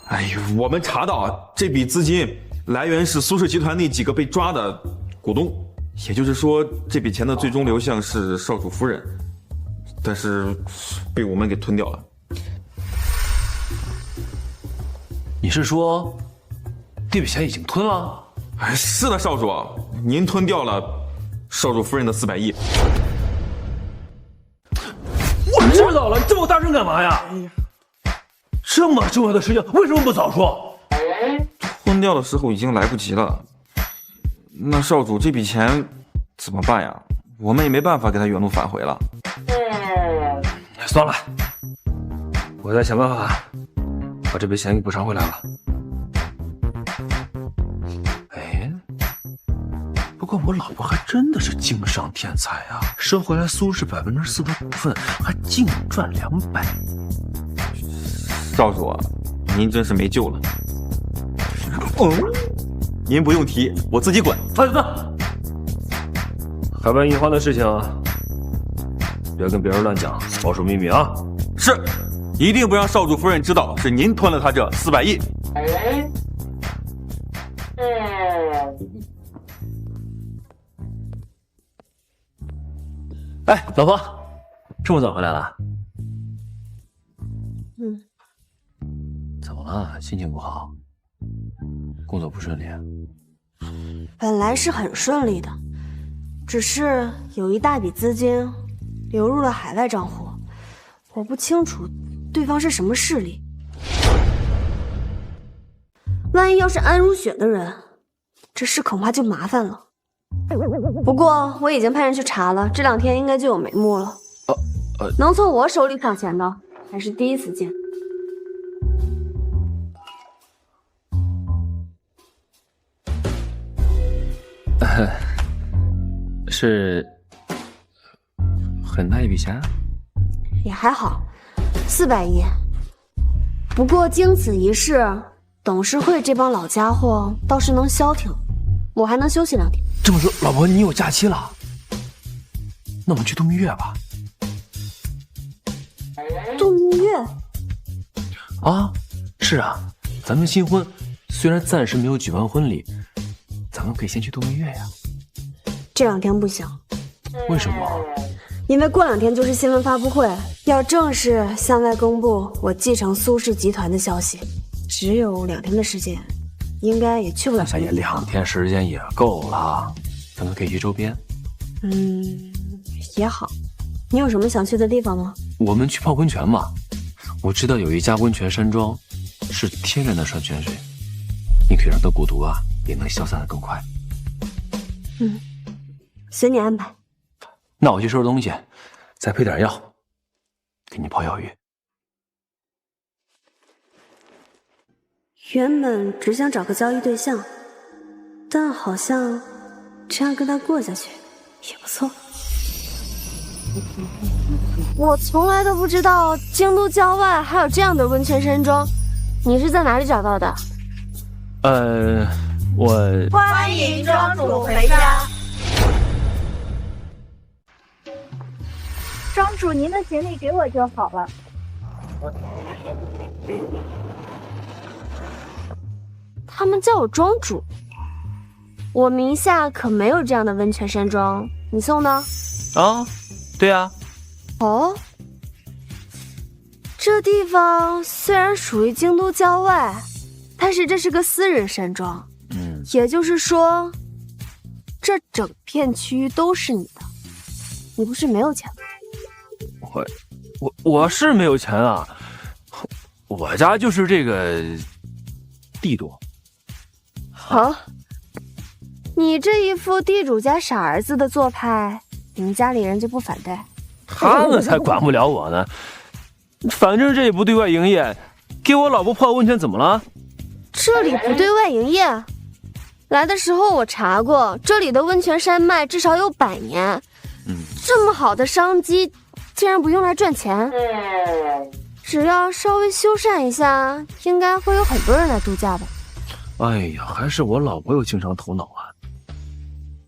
哎呦，我们查到啊，这笔资金来源是苏氏集团那几个被抓的股东，也就是说，这笔钱的最终流向是少主夫人，但是被我们给吞掉了。你是说这笔钱已经吞了？哎，是的，少主，您吞掉了少主夫人的400亿。我知道了，你这么大声干嘛呀？这么重要的事情为什么不早说？吞掉的时候已经来不及了。那少主这笔钱怎么办呀？我们也没办法给他原路返回了。算了，我再想办法把这笔钱给补偿回来了。哎，不过我老婆还真的是经商天才啊，收回来苏氏4%的股份，还净赚200。少主，您真是没救了。您不用提，我自己管。哎，海外银行的事情别跟别人乱讲，保守秘密啊。是，一定不让少主夫人知道是您吞了他这400亿。哎，老婆，这么早回来了？怎么了？心情不好？工作不顺利？本来是很顺利的，只是有一大笔资金流入了海外账户，我不清楚对方是什么势力。万一要是安如雪的人，这事恐怕就麻烦了。不过我已经派人去查了，这2天应该就有眉目了。能从我手里抢钱的还是第一次见。是很大一笔钱？也还好，400亿。不过经此一事，董事会这帮老家伙倒是能消停，我还能休息2天。这么说，老婆你有假期了？那我们去度蜜月吧。度蜜月？啊，是啊，咱们新婚，虽然暂时没有举办婚礼，咱们可以先去度蜜月呀。这2天不行。为什么？因为过2天就是新闻发布会，要正式向外公布我继承苏氏集团的消息，只有2天的时间，应该也去不了什么地方。2天时间也够了，咱们可以去周边。也好。你有什么想去的地方吗？我们去泡温泉嘛。我知道有一家温泉山庄，是天然的山泉水，你可以让它蛊毒啊，也能消散得更快。随你安排。那我去收拾东西，再配点药，给你泡药浴。原本只想找个交易对象，但好像这样跟他过下去也不错。我从来都不知道京都郊外还有这样的温泉山庄，你是在哪里找到的？我欢迎庄主回家。庄主，您的行李给我就好了。他们叫我庄主，我名下可没有这样的温泉山庄，你送的？啊，对啊。哦，这地方虽然属于京都郊外，但是这是个私人山庄。也就是说，这整片区域都是你的。你不是没有钱吗？我是没有钱啊，我家就是这个地多。好，你这一副地主家傻儿子的做派，你们家里人就不反对？他们才管不了我呢，反正这也不对外营业，给我老婆泡温泉怎么了？这里不对外营业？来的时候我查过，这里的温泉山脉至少有100年。这么好的商机，竟然不用来赚钱？只要稍微修缮一下，应该会有很多人来度假吧？哎呀，还是我老婆有经商头脑啊！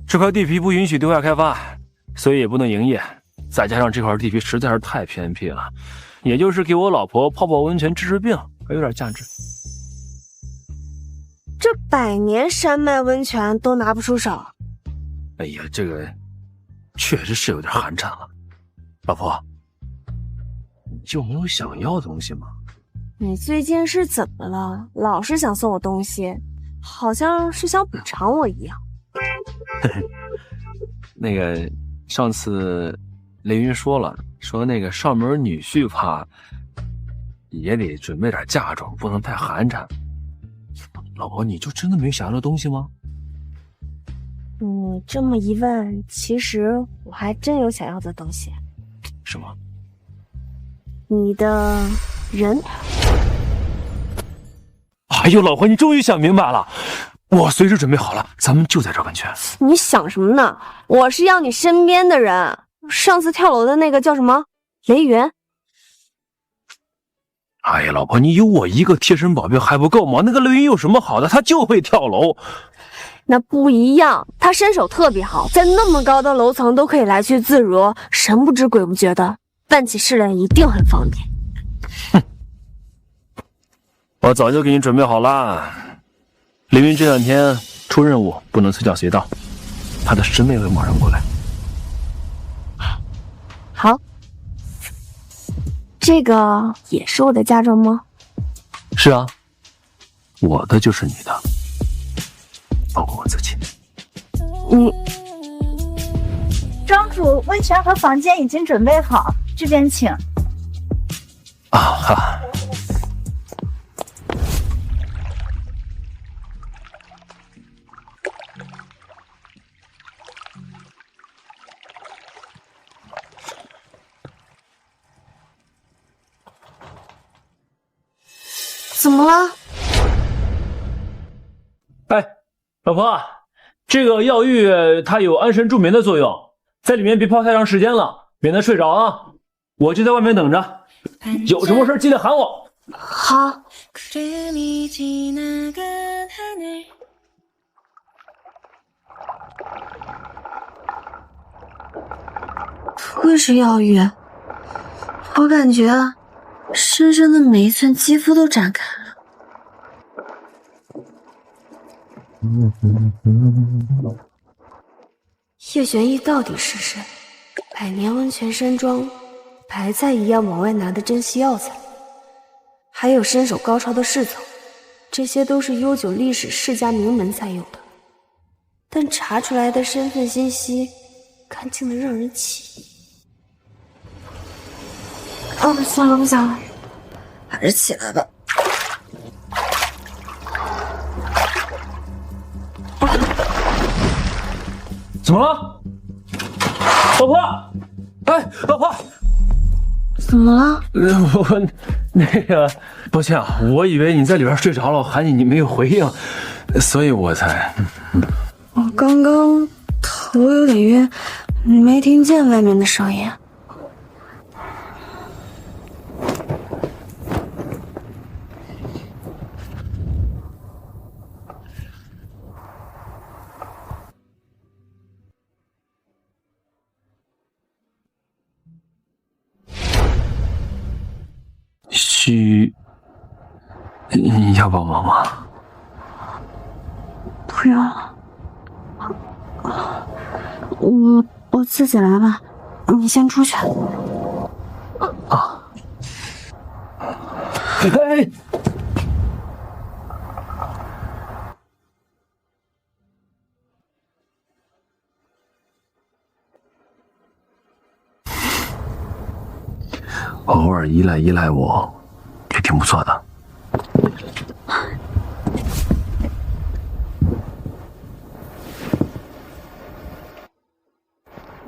这块地皮不允许对外开发，所以也不能营业。再加上这块地皮实在是太偏僻了，也就是给我老婆泡泡温泉治治病，还有点价值。这100年山脉温泉都拿不出手。哎呀，这个确实是有点寒碜了。老婆，你就没有想要的东西吗？你最近是怎么了？老是想送我东西，好像是想补偿我一样。那个上次雷云说了，说那个上门女婿怕也得准备点嫁妆，不能太寒碜。老婆，你就真的没想要的东西吗？你这么一问，其实我还真有想要的东西。什么？你的人。哎呦，老婆，你终于想明白了，我随时准备好了，咱们就在这温泉。你想什么呢？我是要你身边的人。上次跳楼的那个叫什么？雷云。哎呀，老婆，你有我一个贴身保镖还不够吗？那个雷云有什么好的？他就会跳楼。那不一样，他身手特别好，在那么高的楼层都可以来去自如，神不知鬼不觉的，办起事来一定很方便。哼，我早就给你准备好了。雷云这2天出任务，不能随叫随到，他的师妹会马上过来。好，这个也是我的嫁妆吗？是啊，我的就是你的，包括我自己。你，庄主，温泉和房间已经准备好，这边请。啊哈。怎么了？哎，老婆，这个药浴它有安神助眠的作用，在里面别泡太长时间了，免得睡着啊。我就在外面等着，有什么事记得喊我。好。不愧是药浴，我感觉身上的每一寸肌肤都展开了。叶玄逸到底是谁？100年温泉山庄，白菜一样往外拿的珍稀药材，还有身手高超的侍从，这些都是悠久历史世家名门才有的。但查出来的身份信息，干净的让人起疑。不行了，不行了，还是起来吧。怎么了，老婆？哎，老婆，怎么了？那个，抱歉啊，我以为你在里边睡着了，我喊你没有回应，所以我才……我刚刚头有点晕，没听见外面的声音。你要帮忙吗？不用了，我自己来吧，你先出去。啊！哎！偶尔依赖我，也挺不错的。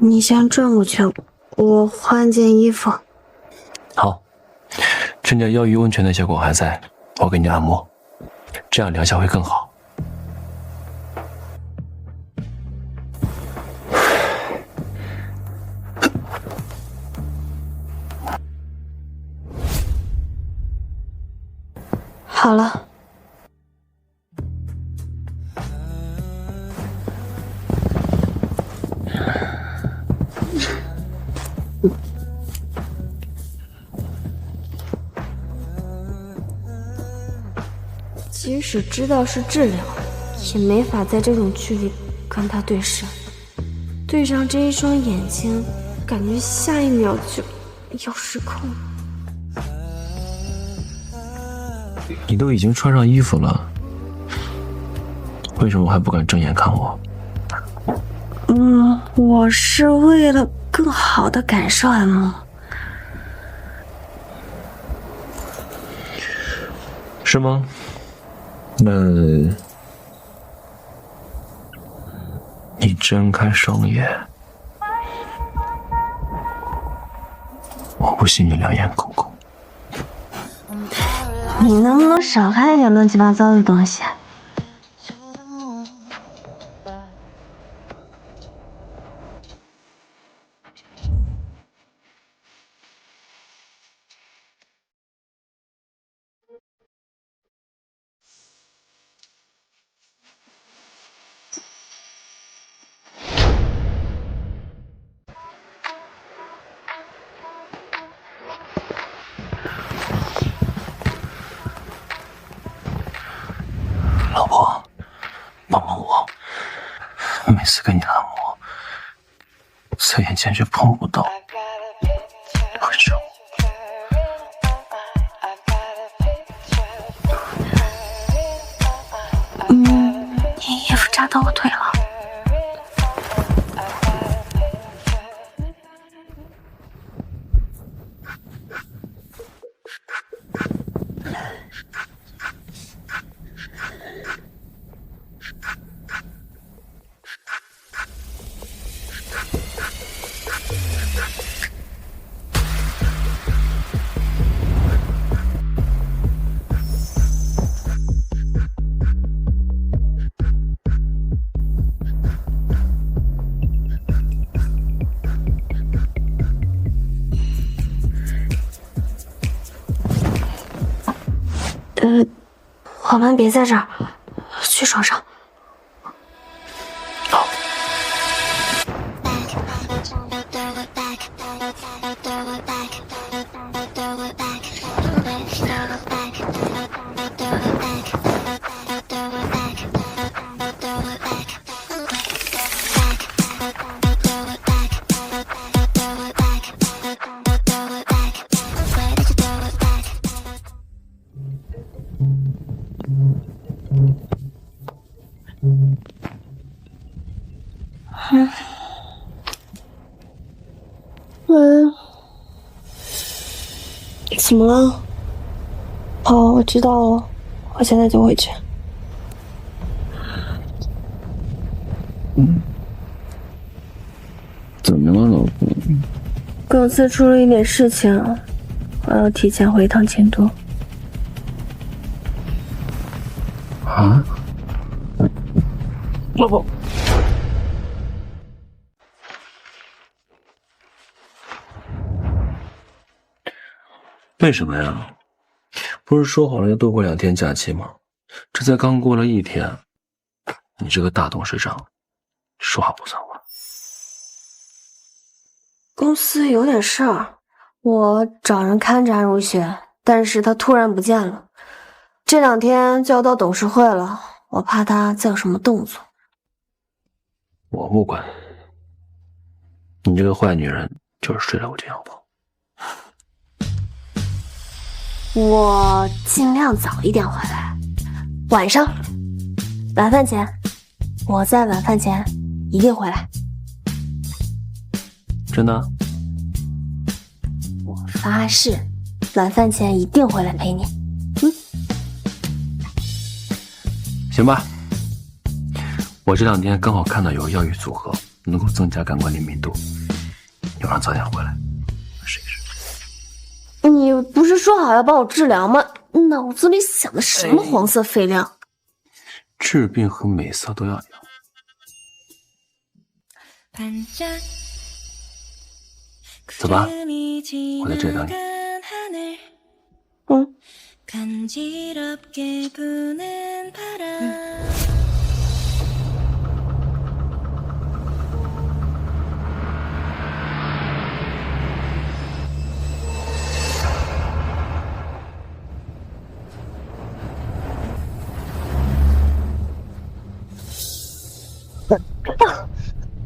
你先转过去，我换件衣服。好，趁着药浴温泉的效果还在，我给你按摩，这样疗效会更好。好了。即使知道是治疗，也没法在这种距离跟他对视。对上这一双眼睛，感觉下一秒就要失控。你都已经穿上衣服了，为什么还不敢正眼看我？我是为了更好的感受按摩。是吗？那你睁开双眼，我不信你两眼空空。你能不能少看一点乱七八糟的东西？老婆，帮帮我！每次给你按摩，在眼前却碰不到，会这样。你衣服扎到我腿了。我们别在这儿，去床上。好。怎么了？哦，我知道了，我现在就回去。怎么了，老婆？公司出了一点事情，我要提前回一趟京都。啊？老婆，为什么呀？不是说好了要多过2天假期吗？这才刚过了1天，你这个大董事长，说话不算话。公司有点事儿，我找人看着安如雪，但是他突然不见了。这2天就要到董事会了，我怕他再有什么动作。我不管，你这个坏女人就是睡了我这阳包。我尽量早一点回来，晚上晚饭前，我在晚饭前一定回来。真的？我发誓，晚饭前一定回来陪你。行吧，我这2天刚好看到有个药浴组合能够增加感官灵敏度，要让早点回来试一试。你不是说好要帮我治疗吗？脑子里想的什么黄色废料？治病和美色都要有。走吧，我在这里等你。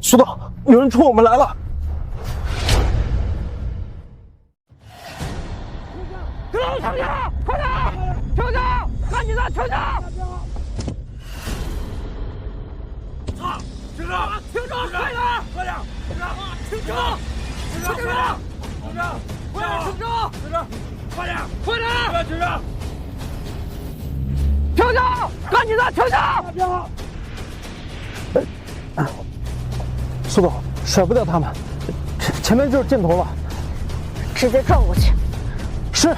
苏导，有人冲我们来了！停下！快点！停下！赶紧的，停下！啊！停车！停车！快点！快点！停车！停车！停车！停车！停车！快点！停车！停车！快点！快点！停车！停下！赶紧的，停下！苏导，甩不掉他们，前面就是箭头了，直接撞过去。是。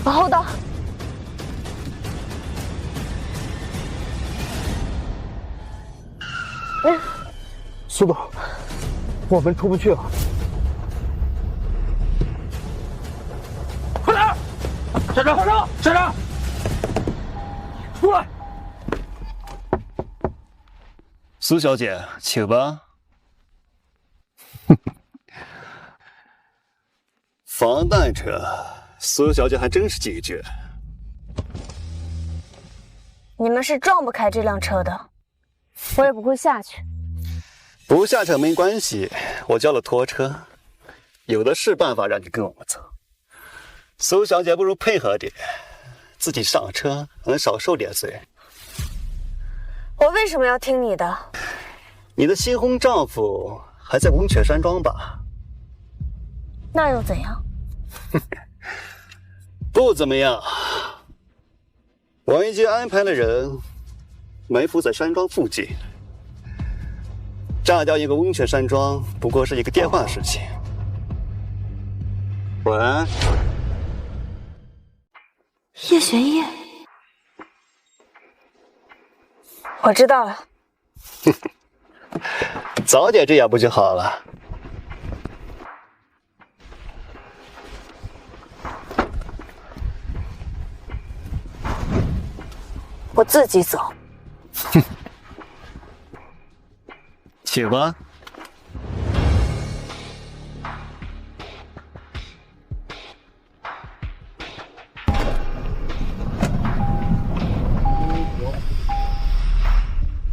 往后倒。苏导，我们出不去了。快点！站长，站长，出来！苏小姐，请吧。防弹车，苏小姐还真是几句。你们是撞不开这辆车的，我也不会下去。不下车没关系，我叫了拖车，有的是办法让你跟我们走。苏小姐不如配合点，自己上车能少受点罪。我为什么要听你的？你的新婚丈夫还在温泉山庄吧？那又怎样？不怎么样。王一杰安排了人埋伏在山庄附近，炸掉一个温泉山庄不过是一个电话事情。喂，叶玄烨，我知道了。早点这样不就好了？我自己走。请吧。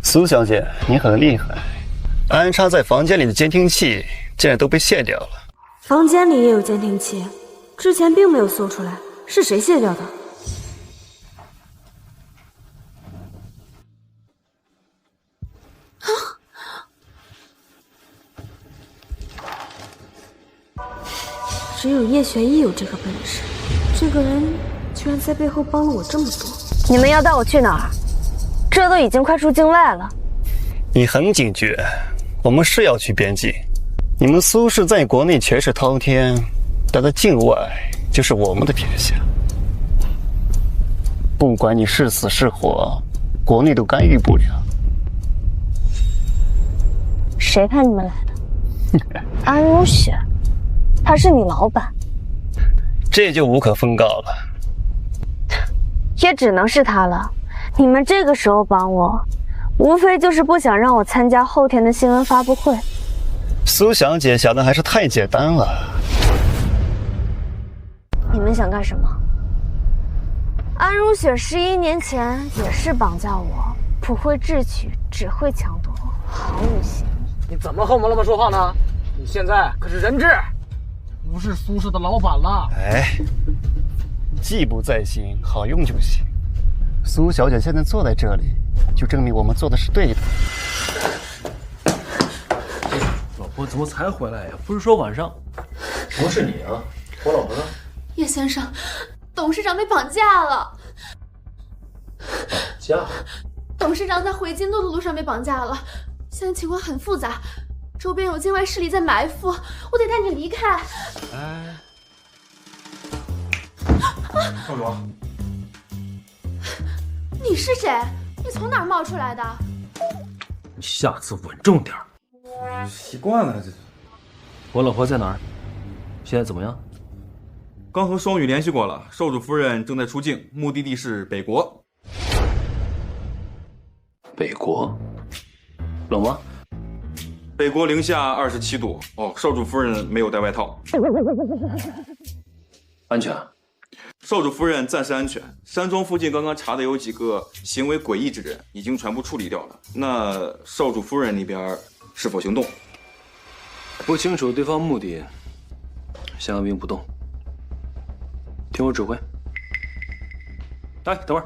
苏小姐，你很厉害，安插在房间里的监听器竟然都被卸掉了。房间里也有监听器，之前并没有搜出来，是谁卸掉的？只有叶玄烨有这个本事，这个人居然在背后帮了我这么多。你们要带我去哪儿？这都已经快出境外了。你很警觉，我们是要去边境。你们苏氏在国内权势滔天，但在境外就是我们的天下。不管你是死是活，国内都干预不了。谁派你们来的？安如雪，他是你老板。这就无可奉告了。也只能是他了。你们这个时候帮我，无非就是不想让我参加后天的新闻发布会。苏小姐想的还是太简单了。你们想干什么？安如雪11年前也是绑架我，不会智取，只会强夺，毫无嫌疑。你怎么和我们老板说话呢？你现在可是人质，不是苏氏的老板了。哎，技不在心，好用就行。苏小姐现在坐在这里，就证明我们做的是对的。老婆怎么才回来呀？不是说晚上？怎么是你啊？我老婆呢？叶先生，董事长被绑架了。绑架？董事长在回京都的路上被绑架了，现在情况很复杂，周边有境外势力在埋伏，我得带你离开。哎，少主，你是谁？你从哪儿冒出来的？你下次稳重点。习惯了这。我老婆在哪儿？现在怎么样？刚和双羽联系过了，少主夫人正在出境，目的地是北国。北国？冷吗？北国零下27度。哦，少主夫人没有带外套。安全？少主夫人暂时安全。山庄附近刚刚查的有几个行为诡异之人，已经全部处理掉了。那少主夫人那边是否行动？不清楚对方目的，先按兵不动，听我指挥。哎，等会儿，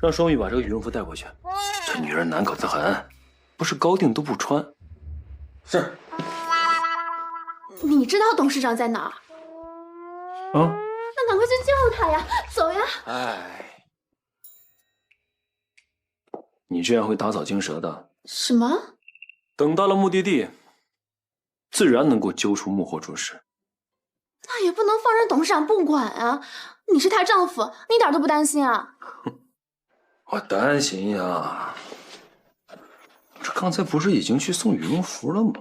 让双玉把这个羽绒服带过去。这女人难搞得很，不是高定都不穿。是。你知道董事长在哪儿？啊？那赶快去救他呀！走呀！哎，你这样会打草惊蛇的。什么？等到了目的地，自然能够揪出幕后主使。那也不能放任董事长不管啊！你是她丈夫，你一点都不担心啊？我担心呀。这刚才不是已经去送羽绒服了吗？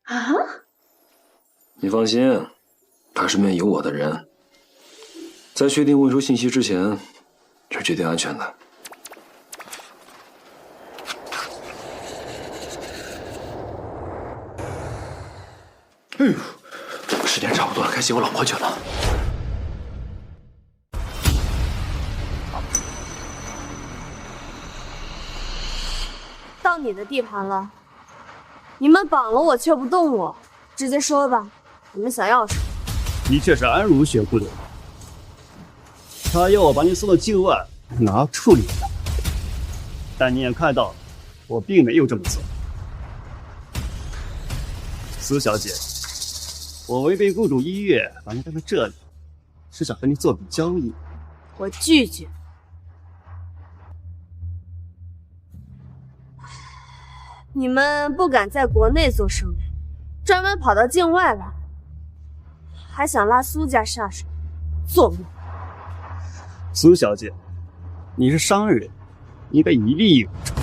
啊？你放心，他身边有我的人，在确定问出信息之前，是绝对安全的。哎呦，时间差不多了，该接我老婆去了。到你的地盘了，你们绑了我却不动我，直接说吧，你们想要什么？的确是安如雪不留，他要我把你送到境外拿处理的，但你也看到，我并没有这么做。苏小姐，我违背雇主意愿把你带到这里，是想和你做笔交易。我拒绝。你们不敢在国内做生意，专门跑到境外来，还想拉苏家下水，做梦！苏小姐，你是商人，应该以利为重。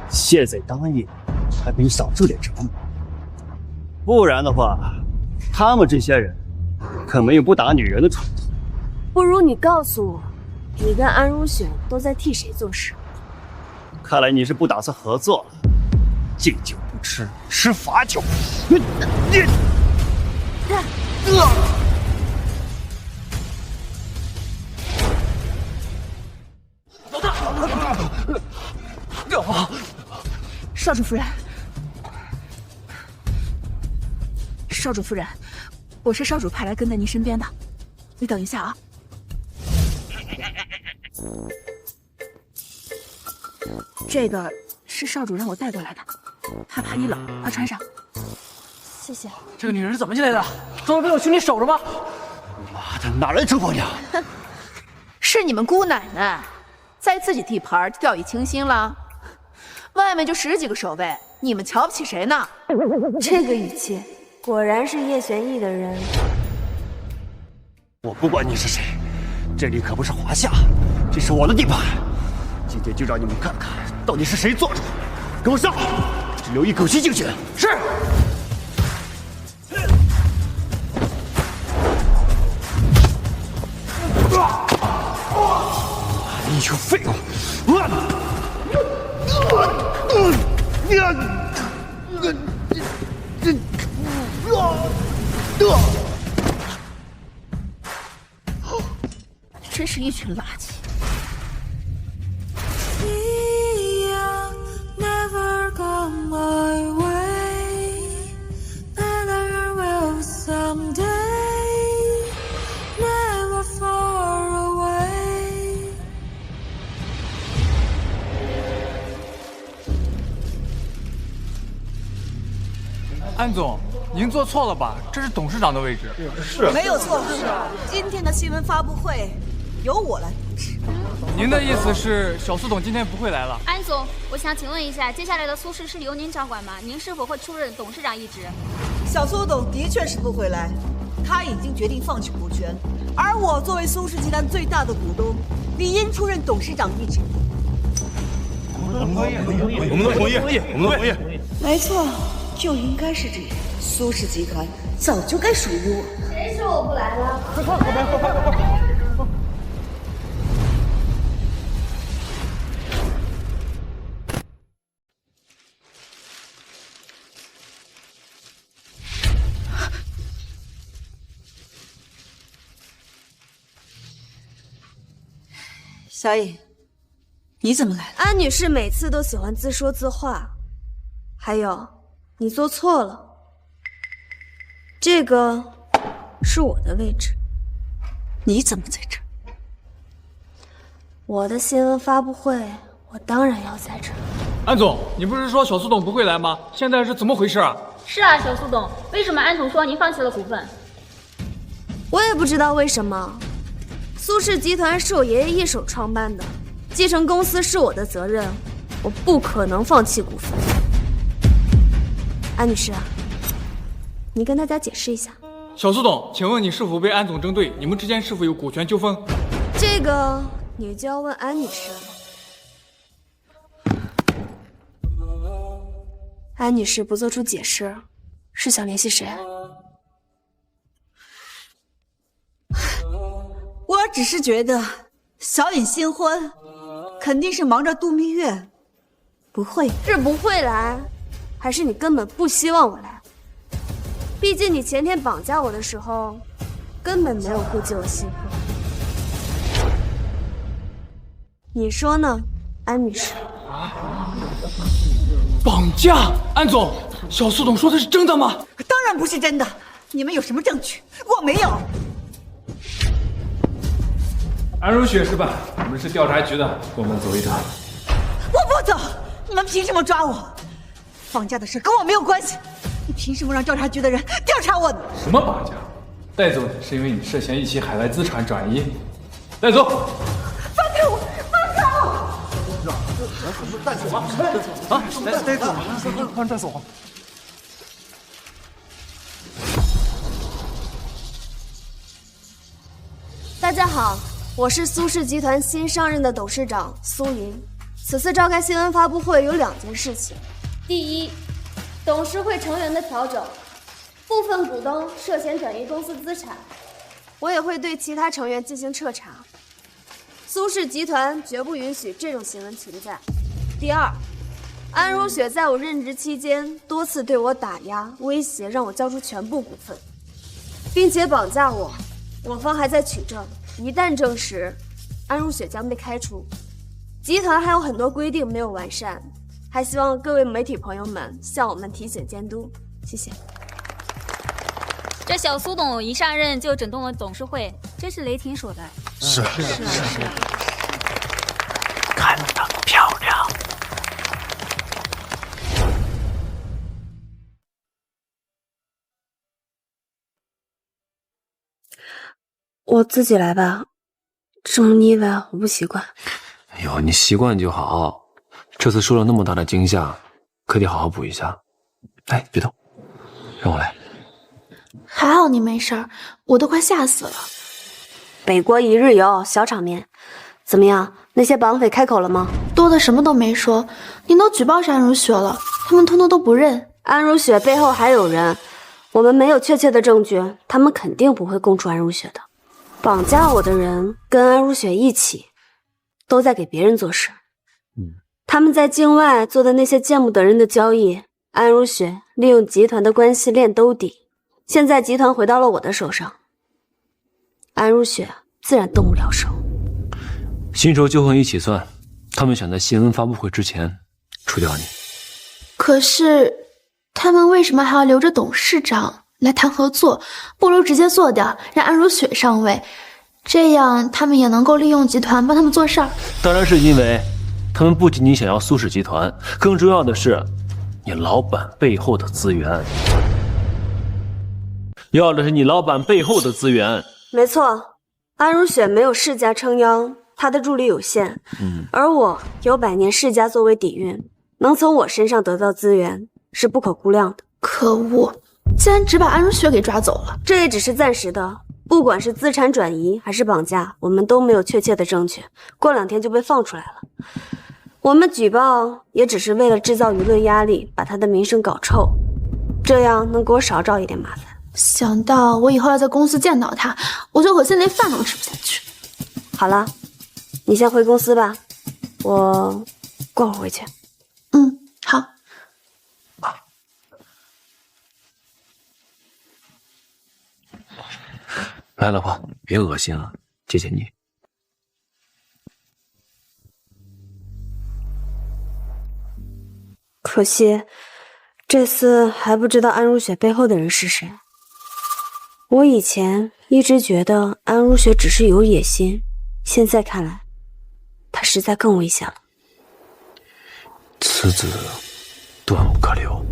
现在答应，还可以少受点折磨，不然的话，他们这些人可没有不打女人的传统。不如你告诉我，你跟安如雪都在替谁做事？看来你是不打算合作了，敬酒不吃，吃罚酒。少主夫人，少主夫人，我是少主派来跟在您身边的，你等一下啊。这个是少主让我带过来的，害怕你冷，快穿上。谢谢。这个女人是怎么进来的？专门被我兄弟守着吗？妈的，哪来的周婆娘？是是你们姑奶奶在自己地盘掉以轻心了。外面就10几个守卫，你们瞧不起谁呢？这个语气，果然是叶玄逸的人。我不管你是谁，这里可不是华夏，这是我的地盘。今天就让你们看看，到底是谁做主。给我上，只留一口气进去。是。你群废物！真是一群垃圾。安总，您做错了吧？这是董事长的位置。是，没有错。今天的新闻发布会由我来主持。您的意思是小苏董今天不会来了？安总，我想请问一下，接下来的苏氏是由您掌管吗？您是否会出任董事长一职？小苏董的确是不会来，他已经决定放弃股权，而我作为苏氏集团最大的股东，理应出任董事长一职。我们都同意。没错。就应该是这样，苏氏集团早就该属于我。谁说我不来了？快！小颖，你怎么来了？安女士每次都喜欢自说自话，还有。你做错了，这个是我的位置。你怎么在这儿？我的新闻发布会，我当然要在这儿。安总，你不是说小苏董不会来吗？现在是怎么回事啊？是啊，小苏董，为什么安总说您放弃了股份？我也不知道为什么。苏氏集团是我爷爷一手创办的，继承公司是我的责任，我不可能放弃股份。安女士啊，你跟大家解释一下。小苏董，请问你是否被安总针对？你们之间是否有股权纠纷？这个你就要问安女士了。安女士不做出解释，是想联系谁？我只是觉得小颖新婚，肯定是忙着度蜜月，不会是不会来。还是你根本不希望我来？毕竟你前天绑架我的时候，根本没有顾及我新婚。你说呢，安女士？绑架？安总，小苏董说的是真的吗？当然不是真的。你们有什么证据？我没有。安如雪是吧？我们是调查局的，跟我们走一趟。我不走！你们凭什么抓我？绑架的事跟我没有关系，你凭什么让调查局的人调查我呢？什么绑架？带走你是因为你涉嫌一起海外资产转移，带走。放开我！放开我！带走啊！带走！快带走！大家好，我是苏氏集团新上任的董事长苏莹。此次召开新闻发布会有2件事情。第一，董事会成员的调整，部分股东涉嫌转移公司资产，我也会对其他成员进行彻查。苏氏集团绝不允许这种行为存在。第二，安如雪在我任职期间多次对我打压、威胁，让我交出全部股份，并且绑架我。我方还在取证，一旦证实，安如雪将被开除。集团还有很多规定没有完善。还希望各位媒体朋友们向我们提醒监督，谢谢。这小苏董一上任就整顿了董事会，真是雷霆手段。是，看得漂亮。我自己来吧，这么腻歪，我不习惯。哎呦，你习惯就好。这次受了那么大的惊吓，可得好好补一下。哎，别动，让我来。还好你没事儿，我都快吓死了。北国一日游，小场面。怎么样？那些绑匪开口了吗？多的什么都没说。你都举报是安如雪了，他们通通都不认。安如雪背后还有人，我们没有确切的证据，他们肯定不会供出安如雪的。绑架我的人跟安如雪一起，都在给别人做事。他们在境外做的那些见不得人的交易，安如雪利用集团的关系链兜底。现在集团回到了我的手上，安如雪自然动不了手。新仇旧恨一起算，他们想在新闻发布会之前除掉你。可是他们为什么还要留着董事长来谈合作？不如直接做掉，让安如雪上位，这样他们也能够利用集团帮他们做事儿。当然是因为他们不仅仅想要苏氏集团，更重要的是你老板背后的资源。要的是你老板背后的资源。没错，安如雪没有世家撑腰，她的助力有限，而我有百年世家作为底蕴，能从我身上得到资源是不可估量的。可恶，竟然只把安如雪给抓走了。这也只是暂时的，不管是资产转移还是绑架，我们都没有确切的证据，过2天就被放出来了。我们举报也只是为了制造舆论压力，把他的名声搞臭，这样能给我少找一点麻烦。想到我以后要在公司见到他，我就恶心连饭都吃不下去。好了，你先回公司吧，我过会儿回去。好。来，老婆，别恶心了，谢谢你。可惜，这次还不知道安如雪背后的人是谁。我以前一直觉得安如雪只是有野心，现在看来，她实在更危险了。此子断不可留。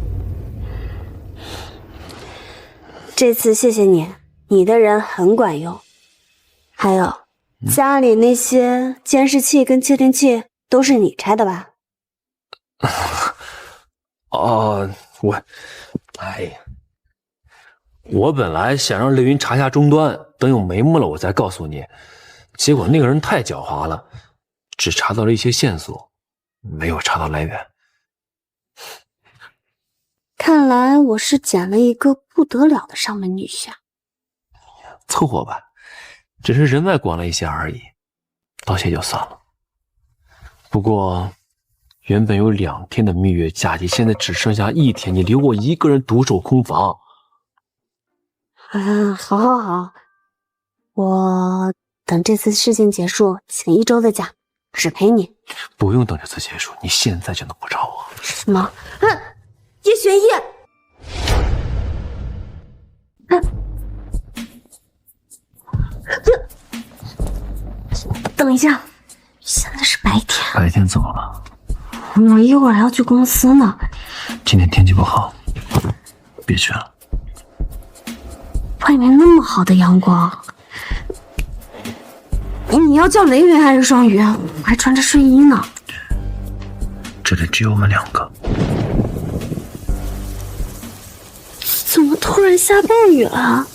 这次谢谢你，你的人很管用。还有，家里那些监视器跟窃听器都是你拆的吧？我本来想让雷云查下终端，等有眉目了我再告诉你，结果那个人太狡猾了，只查到了一些线索，没有查到来源。看来我是捡了一个不得了的上门女婿。凑合吧，只是人脉广了一些而已，道谢就算了。不过原本有2天的蜜月假期，现在只剩下1天，你留我一个人独守空房。好，我等这次事情结束，请1周的假，只陪你。不用等这次结束，你现在就能不找我。什么？叶玄烨！等一下，现在是白天。白天怎么了？我一会儿还要去公司呢。今天天气不好，别去了。外面那么好的阳光，你要叫雷云还是双鱼？我还穿着睡衣呢。这里只有我们2个。怎么突然下暴雨了？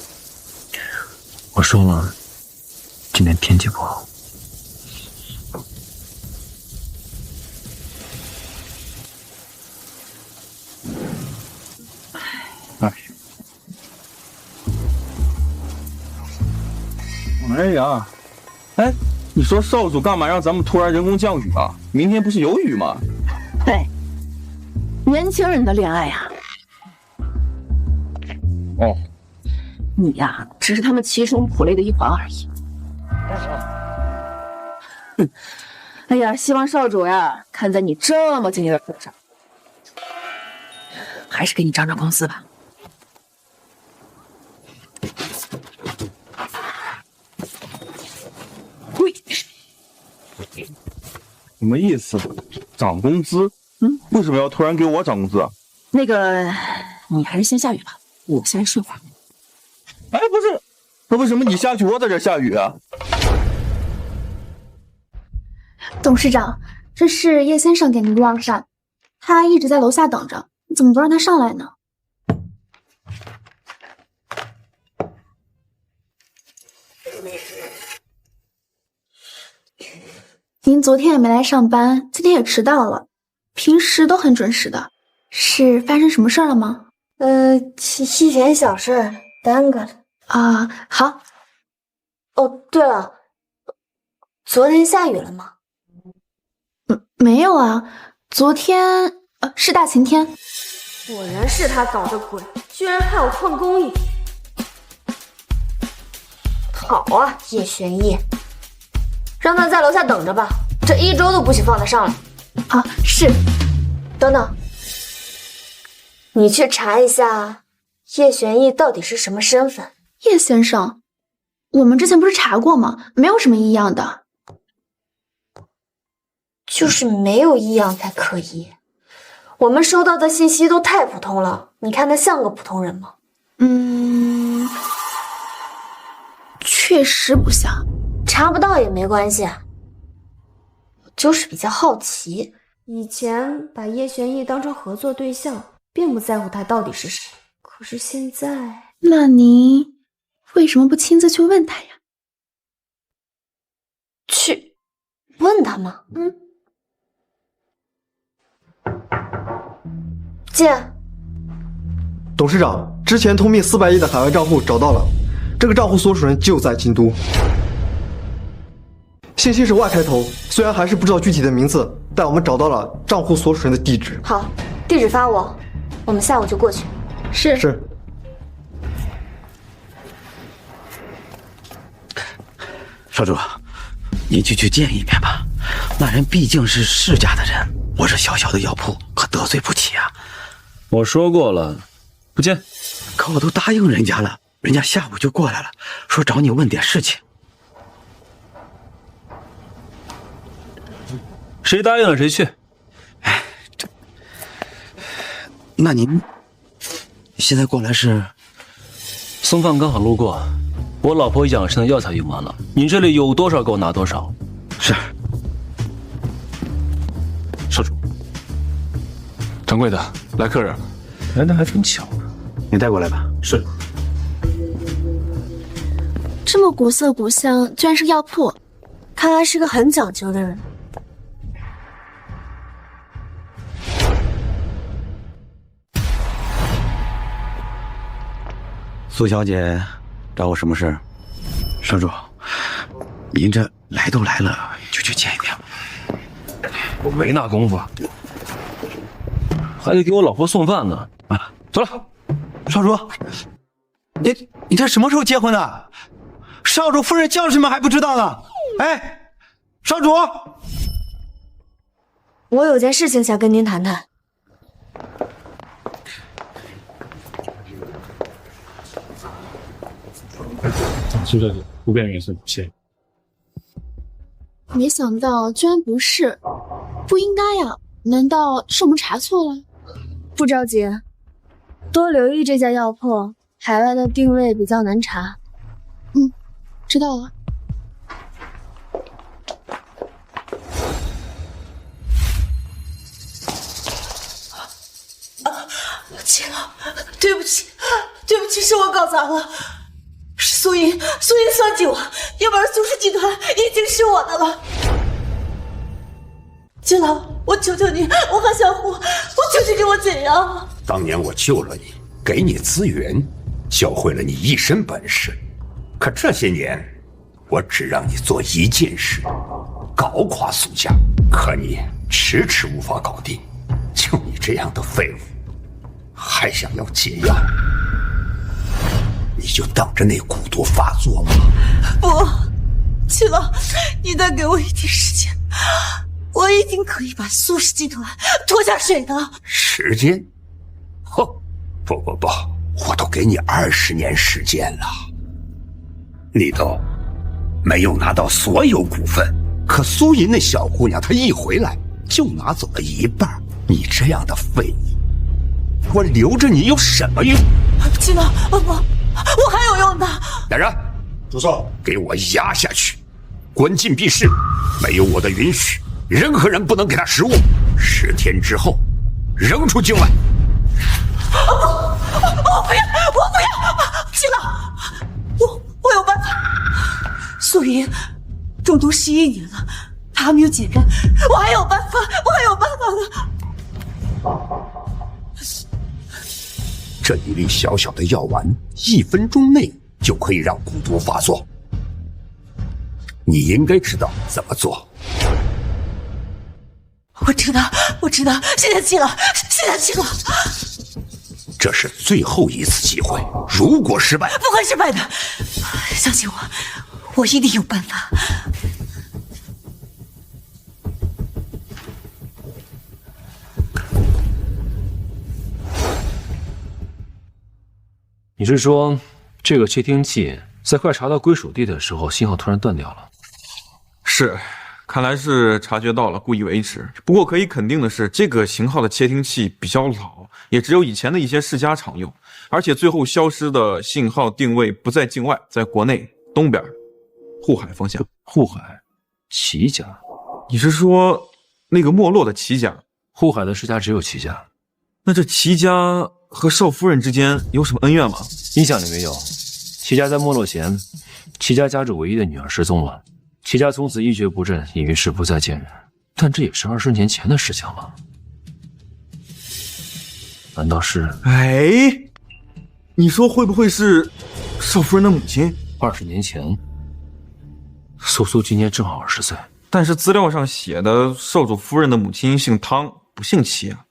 我说了，今天天气不好。哎呀，你说少主干嘛让咱们突然人工降雨啊？明天不是有雨吗？嘿，年轻人的恋爱呀。哦，你呀，只是他们其中谱类的一环而已。哎呀，希望少主呀，看在你这么敬业的份上，还是给你涨涨工资吧。什么意思？涨工资？为什么要突然给我涨工资啊？那个，你还是先下雨吧，我先睡会儿。哎，不是，那为什么你下去，我在这下雨啊？董事长，这是叶先生给您的旺扇，他一直在楼下等着，你怎么不让他上来呢？您昨天也没来上班，今天也迟到了，平时都很准时的，是发生什么事儿了吗？一点小事耽搁了。啊，好。哦，对了，昨天下雨了吗？没有啊，昨天是大晴天。果然是他搞的鬼，居然害我旷工一天。好啊，叶玄逸，让他在楼下等着吧，这1周都不许放他上来。好，是。等等，你去查一下叶玄逸到底是什么身份。叶先生，我们之前不是查过吗？没有什么异样的。就是没有异样才可疑。我们收到的信息都太普通了，你看他像个普通人吗？确实不像。查不到也没关系，我就是比较好奇。以前把叶玄逸当成合作对象，并不在乎他到底是谁，可是现在……那您为什么不亲自去问他呀？去问他吗？进。董事长，之前通灭400亿的海外账户找到了，这个账户所属人就在京都，信息是 Y 开头，虽然还是不知道具体的名字，但我们找到了账户所属人的地址。好，地址发我，我们下午就过去。是。少主，您就去见一面吧，那人毕竟是世家的人，我这小小的药铺可得罪不起啊。我说过了，不见。可我都答应人家了，人家下午就过来了，说找你问点事情。谁答应了谁去。那您现在过来是？送饭刚好路过，我老婆养生的药材用完了，你这里有多少给我拿多少。是。少主，掌柜的，来客人，来的还真巧。你带过来吧。是。这么古色古香，居然是药铺，看来是个很讲究的人。苏小姐找我什么事？少主，您这来都来了，就去见一面吧。我没那功夫，还得给我老婆送饭呢。啊，走了。少主，你这什么时候结婚的？少主夫人叫什么还不知道呢？哎，少主，我有件事情想跟您谈谈。苏小姐，不便远送，谢谢。没想到居然不是，不应该呀？难道是我们查错了？不着急，多留意这家药铺，海外的定位比较难查。知道了。亲了，对不起，是我搞砸了，是苏莹算计我，要不然苏氏集团已经是我的了。金老，我求求你，我和小虎，我求你给我解药。当年我救了你，给你资源，教会了你一身本事，可这些年，我只让你做一件事，搞垮苏家，可你迟迟无法搞定。就你这样的废物，还想要解药？你就等着那蛊毒发作吗？不，秦老，你再给我一点时间，我一定可以把苏氏集团拖下水的。时间？哼，不，我都给你20年时间了，你都没有拿到所有股份，可苏银那小姑娘她一回来就拿走了一半，你这样的废物，我留着你有什么用？秦老，不，我还有用的。来人，主少，给我压下去，关禁闭室，没有我的允许，任何人不能给他食物，10天之后扔出境外。我不要！季老，我有办法。素云中毒11年了，他还没有解干，我还有办法的。这一粒小小的药丸，1分钟内就可以让蛊毒发作。你应该知道怎么做。我知道，现在去了。这是最后一次机会，如果失败，不会失败的，相信我，我一定有办法。你是说，这个窃听器在快查到归属地的时候，信号突然断掉了？是，看来是察觉到了，故意维持。不过可以肯定的是，这个型号的窃听器比较老，也只有以前的一些世家常用，而且最后消失的信号定位不在境外，在国内东边，沪海方向。沪海，齐家？你是说那个没落的齐家？沪海的世家只有齐家。那这齐家和少夫人之间有什么恩怨吗？印象里没有。齐家在没落前，齐家家主唯一的女儿失踪了，齐家从此一蹶不振，也于是不再见人。但这也是20年前的事情了。难道是？哎，你说会不会是少夫人的母亲？20年前，苏苏今年正好20岁，但是资料上写的少主夫人的母亲姓汤，不姓齐啊。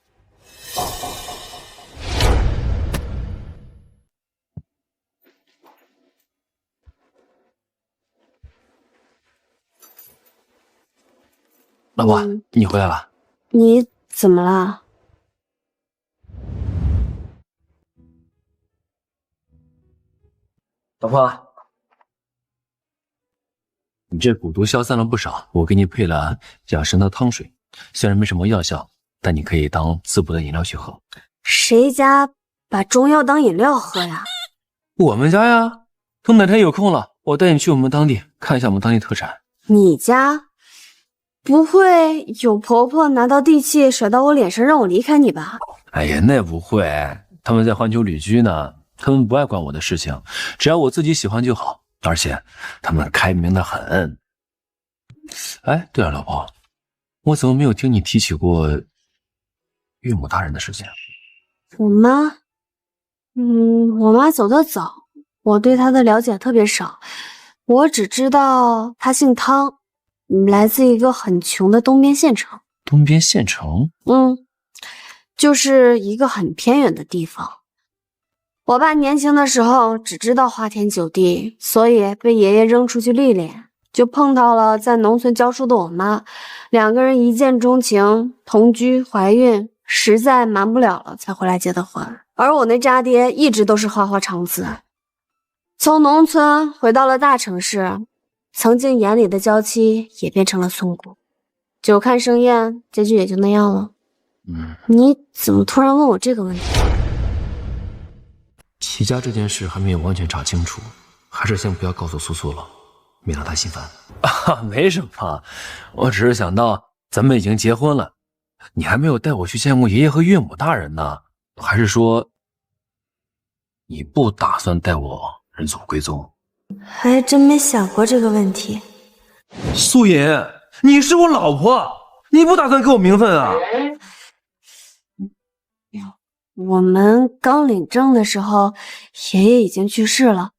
老婆，你回来了。你怎么了？老婆，你这蛊毒消散了不少，我给你配了养生的汤水，虽然没什么药效，但你可以当滋补的饮料去喝。谁家把中药当饮料喝呀？我们家呀。等哪天有空了，我带你去我们当地看一下我们当地特产。你家？不会有婆婆拿到地契甩到我脸上让我离开你吧？哎呀，那不会，他们在环球旅居呢，他们不爱管我的事情，只要我自己喜欢就好，而且他们开明的很。哎，对了，老婆，我怎么没有听你提起过岳母大人的事情？我妈，我妈走得早，我对她的了解特别少，我只知道她姓汤。来自一个很穷的东边县城。东边县城？就是一个很偏远的地方。我爸年轻的时候只知道花天酒地，所以被爷爷扔出去历练，就碰到了在农村教书的我妈，两个人一见钟情，同居怀孕，实在瞒不了了才回来结的婚。而我那渣爹一直都是花花肠子，从农村回到了大城市，曾经眼里的娇妻也变成了村姑，久看生厌，结局也就那样了。你怎么突然问我这个问题？齐家这件事还没有完全查清楚，还是先不要告诉苏苏了，免得她心烦。没什么，我只是想到咱们已经结婚了，你还没有带我去见过爷爷和岳母大人呢，还是说你不打算带我认祖归宗？还真没想过这个问题。素隐，你是我老婆，你不打算给我名分啊？我们刚领证的时候，爷爷已经去世了。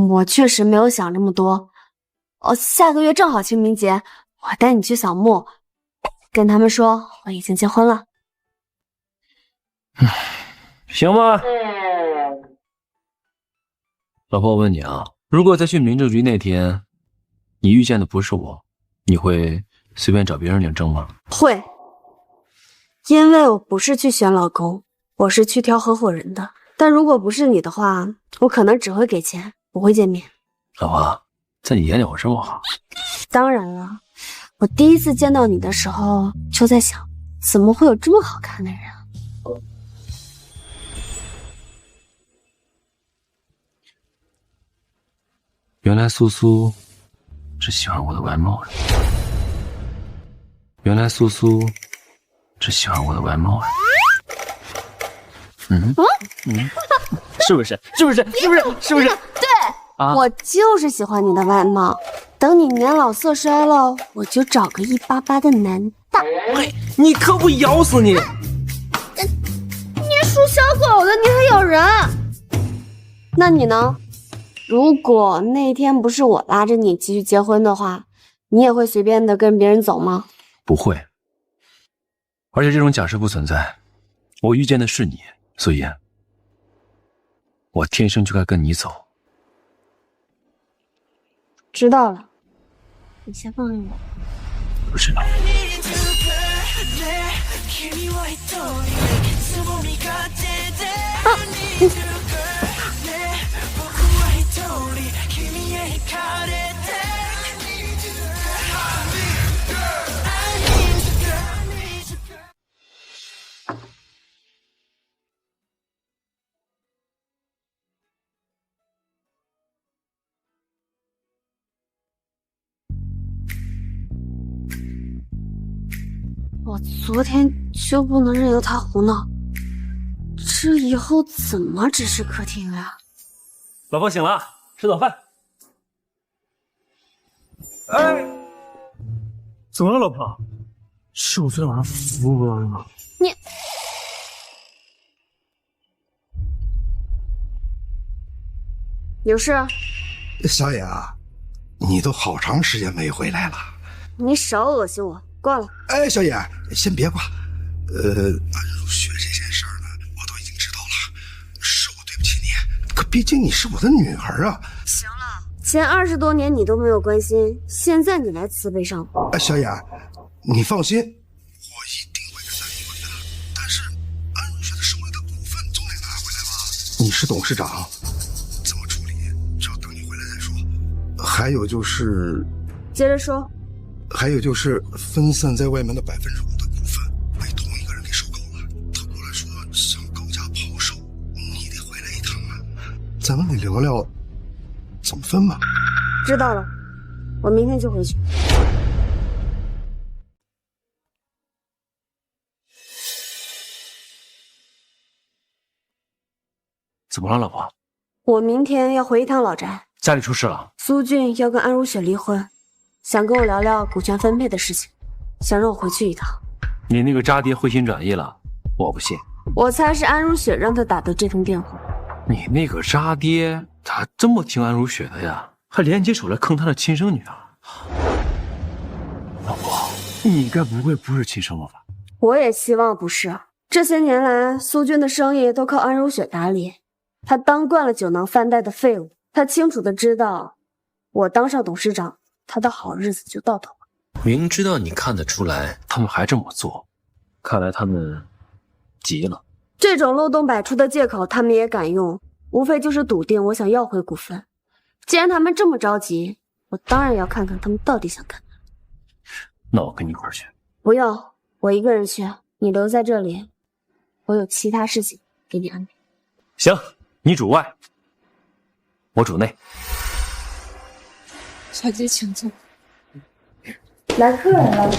我确实没有想这么多。下个月正好清明节，我带你去扫墓，跟他们说我已经结婚了。行吧。老婆，我问你啊，如果在去民政局那天，你遇见的不是我，你会随便找别人领证吗？会，因为我不是去选老公，我是去挑合伙人的。但如果不是你的话，我可能只会给钱，不会见面。老婆，在你眼里我这么好？当然了，我第一次见到你的时候就在想，怎么会有这么好看的人啊？原来苏苏只喜欢我的外貌。原来苏苏只喜欢我的外貌啊！是不是？对，我就是喜欢你的外貌。等你年老色衰了，我就找个188的男大。你可不咬死你！你属小狗的，你还咬人？那你呢？如果那天不是我拉着你继续结婚的话，你也会随便的跟别人走吗？不会。而且这种假设不存在，我遇见的是你，所以我天生就该跟你走。知道了，你先放任我。不是的。我昨天就不能任由他胡闹，这以后怎么指示客厅啊？老婆醒了，吃早饭。哎，怎么了，老婆？是我昨天晚上服过了吗？你有事？小野啊，你都好长时间没回来了。你少恶心我，挂了。哎，小野，先别挂。安如雪这件事呢，我都已经知道了，是我对不起你。可毕竟你是我的女儿啊。行了，前20多年你都没有关心，现在你来慈悲上我。哎，小野，你放心，我一定会跟他离婚的。但是安如雪的手里的股份总得拿回来吧？你是董事长，怎么处理，只要等你回来再说。还有就是，接着说。还有就是分散在外面的5%的股份被同一个人给收购了，他过来说想高价抛售，你得回来一趟啊，咱们得聊聊怎么分吧。知道了，我明天就回去。怎么了，老婆？我明天要回一趟老宅，家里出事了。苏俊要跟安如雪离婚。想跟我聊聊股权分配的事情，想让我回去一趟。你那个渣爹回心转意了，我不信。我猜是安如雪让他打的这通电话。你那个渣爹咋这么听安如雪的呀？还连接手来坑他的亲生女儿。老婆，你该不会不是亲生的吧？我也希望不是。这些年来，苏军的生意都靠安如雪打理，他当惯了酒囊饭袋的废物，他清楚的知道，我当上董事长。他的好日子就到头了。明知道你看得出来，他们还这么做，看来他们急了。这种漏洞百出的借口他们也敢用，无非就是笃定我想要回股份。既然他们这么着急，我当然要看看他们到底想干嘛。那我跟你一块儿去。不用，我一个人去，你留在这里，我有其他事情给你安排。行，你主外，我主内。小姐请坐。来客人了。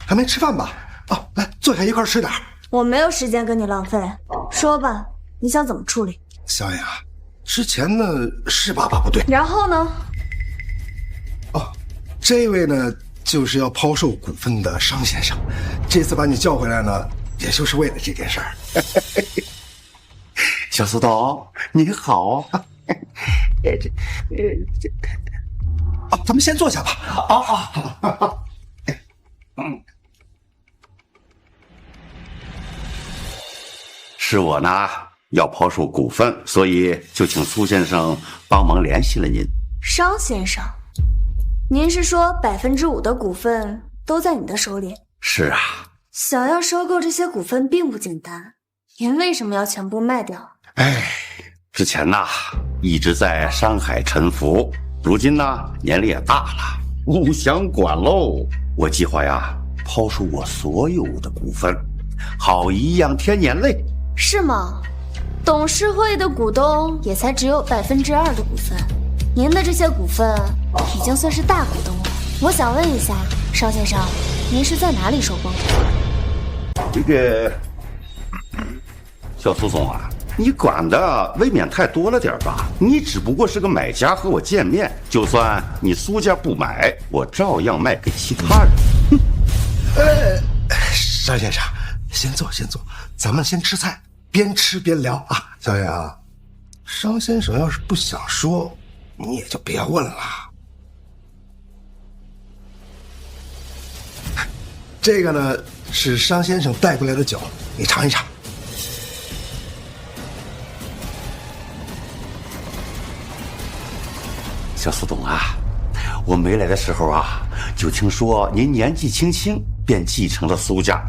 还没吃饭吧？哦，来坐下一块吃点。我没有时间跟你浪费，说吧，你想怎么处理？小野，之前呢是爸爸不对，然后呢？哦，这位呢就是要抛售股份的商先生，这次把你叫回来呢，也就是为了这件事儿。小苏董，你好。咱们先坐下吧。是我呢要抛售股份，所以就请苏先生帮忙联系了您。商先生，您是说5%的股份都在你的手里？是啊。想要收购这些股份并不简单，您为什么要全部卖掉？之前呢一直在山海沉浮，如今呢年龄也大了，不想管喽。我计划呀抛售我所有的股份，好颐养天年嘞。是吗？董事会的股东也才只有2%的股份，您的这些股份已经算是大股东了。我想问一下，邵先生，您是在哪里收工？这个小苏总啊，你管的未免太多了点吧？你只不过是个买家和我见面，就算你苏家不买，我照样卖给其他人。邵先生，先坐，咱们先吃菜，边吃边聊啊。小杨，商先生要是不想说，你也就别问了。这个呢是商先生带过来的酒，你尝一尝。小苏董啊，我没来的时候啊，就听说您年纪轻轻便继承了苏家，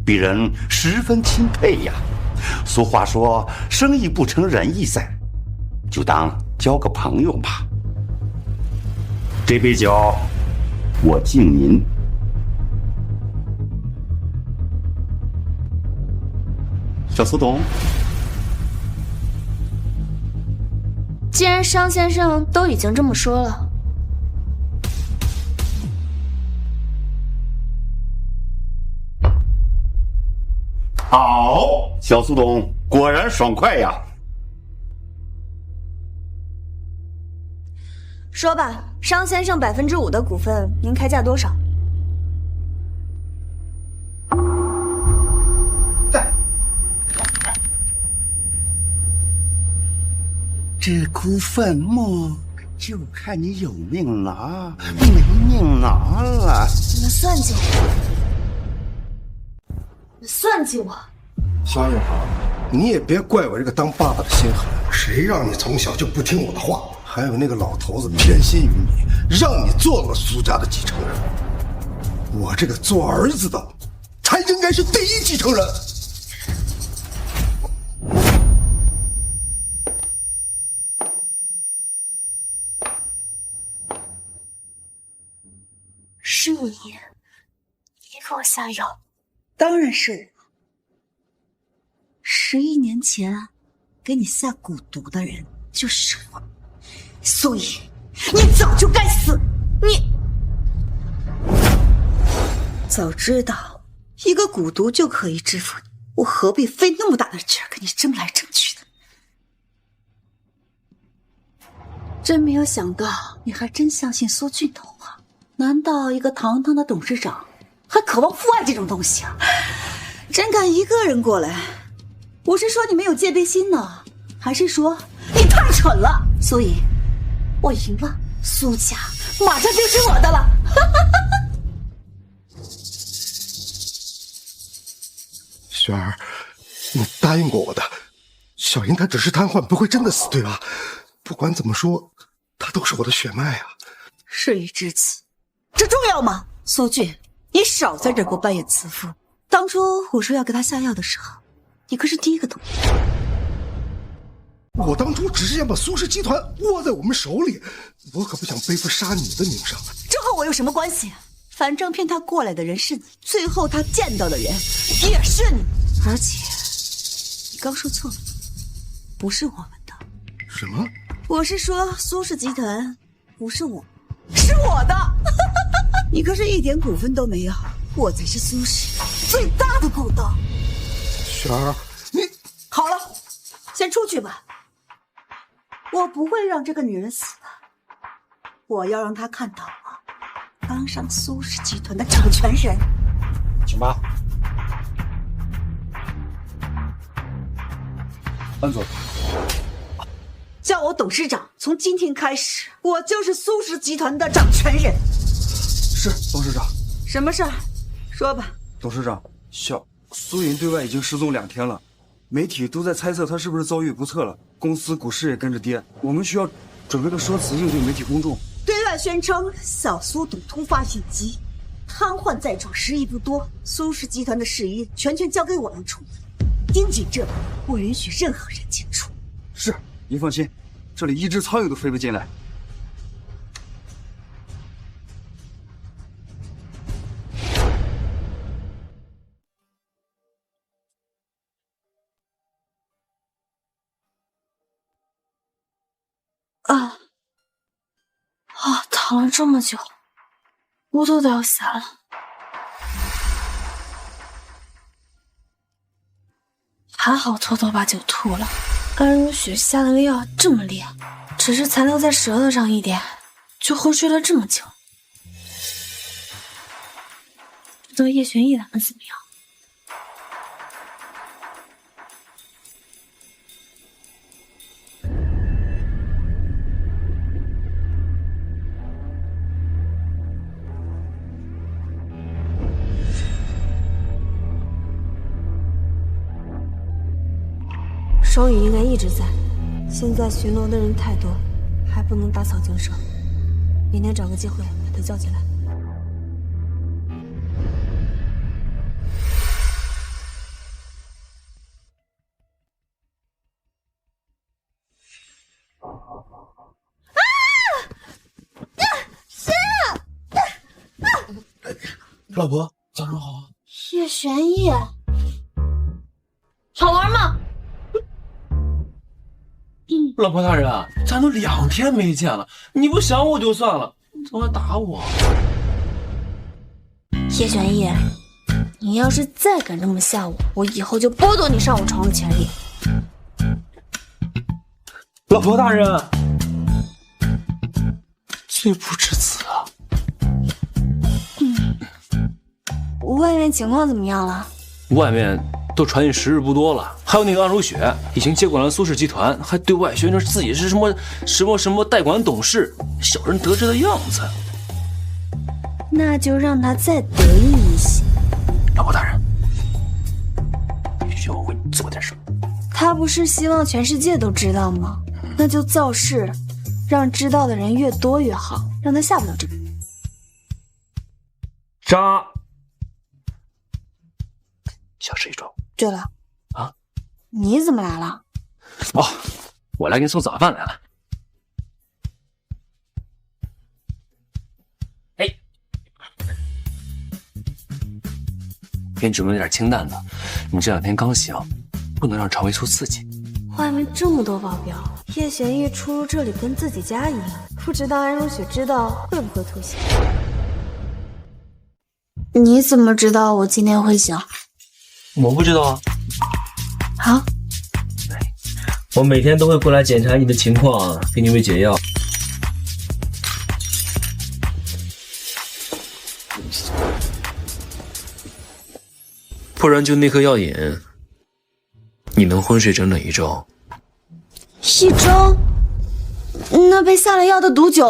鄙人十分钦佩呀。俗话说，生意不成仁义在，就当交个朋友吧。这杯酒，我敬您。小苏董，既然商先生都已经这么说了，好，小苏董果然爽快呀。说吧，商先生5%的股份，您开价多少？这股份嘛，就看你有命拿，没命拿了。你们算计我！你算计我！小野，你也别怪我这个当爸爸的心狠，谁让你从小就不听我的话？还有那个老头子偏心于你，让你做了苏家的继承人。我这个做儿子的，才应该是第一继承人。是你给我下药？当然是。11年前给你下蛊毒的人就是我，所以你早就该死。你早知道一个蛊毒就可以制服你，我何必费那么大的劲儿跟你争来争去的？真没有想到你还真相信苏俊的话。难道一个堂堂的董事长还渴望父爱这种东西啊？真敢一个人过来？我是说你没有戒备心呢，还是说你太蠢了？所以，我赢了，苏家马上就是我的了。雪儿，你答应过我的，小英她只是瘫痪，不会真的死，对吧？不管怎么说，她都是我的血脉啊。事已至此，这重要吗？苏俊，你少在这给我扮演慈父。当初我说要给他下药的时候，你可是第一个同意。我当初只是想把苏氏集团握在我们手里，我可不想背负杀你的名声。这和我有什么关系？反正骗他过来的人是你，最后他见到的人也是你。而且，你刚说错了，不是我们的。什么？我是说苏氏集团不是我，是我的。你可是一点股份都没有，我才是苏氏最大的股东。雪儿，你好了，先出去吧。我不会让这个女人死的，我要让她看到我当上苏氏集团的掌权人。请吧。安总，叫我董事长，从今天开始，我就是苏氏集团的掌权人。是董事长。什么事儿？说吧。董事长，苏银对外已经失踪2天了，媒体都在猜测他是不是遭遇不测了，公司股市也跟着跌，我们需要准备个说辞应对媒体公众。对外宣称小苏董突发隐疾，瘫痪在床，时日不多，苏氏集团的事宜全权交给我来处理。盯紧这里，不允许任何人进出。是，您放心，这里一只苍蝇都飞不进来。躺了这么久，骨头都要散了。还好偷偷把酒吐了。安如雪下的药这么烈，只是残留在舌头上一点，就昏睡了这么久。不知道叶玄逸打得怎么样？双羽应该一直在，现在巡逻的人太多，还不能打草惊蛇。明天找个机会把他叫进来。谁啊？老婆，早上好。叶玄逸，好玩吗？老婆大人，咱都2天没见了，你不想我就算了，你怎么还打我？叶玄逸，你要是再敢这么吓我，我以后就剥夺你上我床的权利。老婆大人，罪不至此啊！外面情况怎么样了？外面都传进时日不多了，还有那个安如雪已经接管了苏氏集团，还对外宣称自己是什么代管董事，小人得志的样子。那就让他再得意一些。老婆大人，必须要我为你做点什么。他不是希望全世界都知道吗？那就造势，让知道的人越多越好，让他下不了这个。渣，小事一桩。对了，啊，你怎么来了？哦，我来给你送早饭来了。哎，给你准备了点清淡的，你这2天刚醒，不能让肠胃受刺激。外面这么多保镖，叶玄逸出入这里跟自己家一样，不知道安如雪知道会不会吐血？你怎么知道我今天会醒？我不知道啊。好，我每天都会过来检查你的情况，给你喂解药。不然就那颗药引，你能昏睡整整1周。1周？那被下了药的毒酒，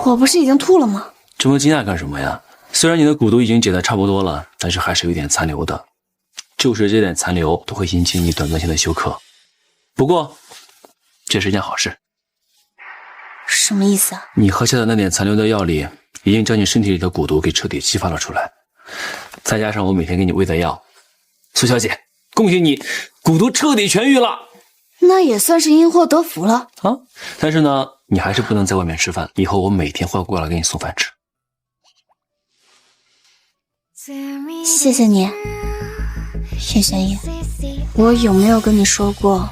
我不是已经吐了吗？这么惊讶干什么呀？虽然你的蛊毒已经解得差不多了，但是还是有点残留的。就是这点残留都会引起你短暂性的休克。不过，这是件好事。什么意思啊？你喝下的那点残留的药里，已经将你身体里的蛊毒给彻底激发了出来。再加上我每天给你喂的药，苏小姐，恭喜你，蛊毒彻底痊愈了。那也算是因祸得福了啊！但是呢，你还是不能在外面吃饭，以后我每天会过来给你送饭吃。谢谢你。叶玄逸，我有没有跟你说过，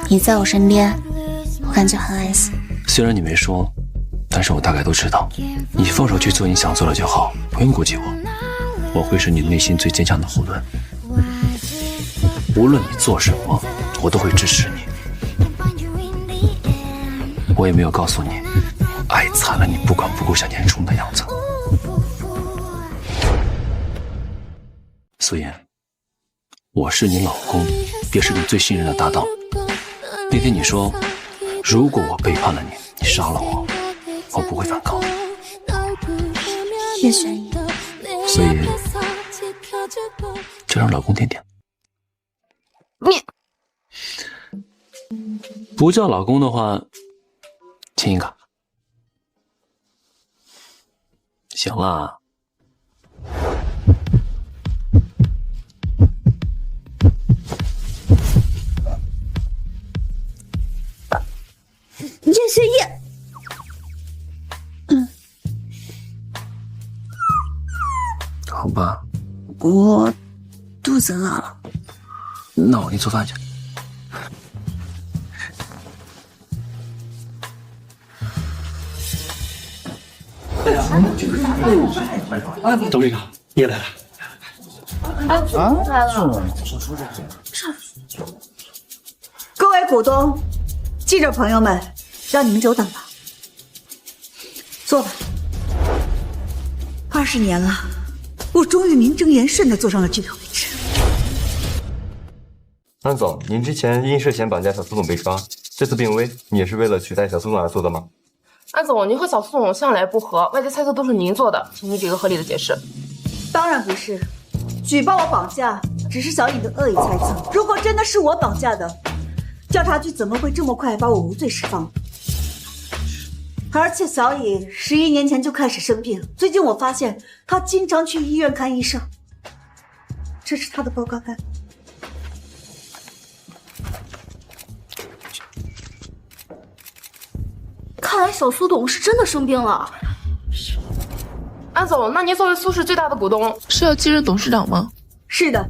你在我身边，我感觉很安心。虽然你没说，但是我大概都知道。你放手去做你想做的就好，不用顾及我。我会是你内心最坚强的后盾。无论你做什么，我都会支持你。我也没有告诉你，爱惨了你不管不顾向前冲的样子。苏妍。我是你老公，也是你最信任的搭档。那天你说，如果我背叛了你，你杀了我，我不会反抗。叶玄逸，所以就让老公点点。你不叫老公的话，亲一个。行了。叶玄逸，好吧，我肚子饿了，那我给你做饭去。哎呀，董事长，你也来了。来了。各位股东、记者朋友们，让你们久等了，坐吧。20年了，我终于名正言顺地坐上了这个位置。安总，您之前因涉嫌绑架小苏总被抓，这次病危，你也是为了取代小苏总而做的吗？安总，您和小苏总向来不和，外界猜测都是您做的，请您给个合理的解释。当然不是，举报我绑架只是小颖的恶意猜测。如果真的是我绑架的，调查局怎么会这么快把我无罪释放？而且小颖11年前就开始生病，最近我发现她经常去医院看医生，这是她的报告单。看来小苏董是真的生病了。安总，那您作为苏氏最大的股东，是要继任董事长吗？是的，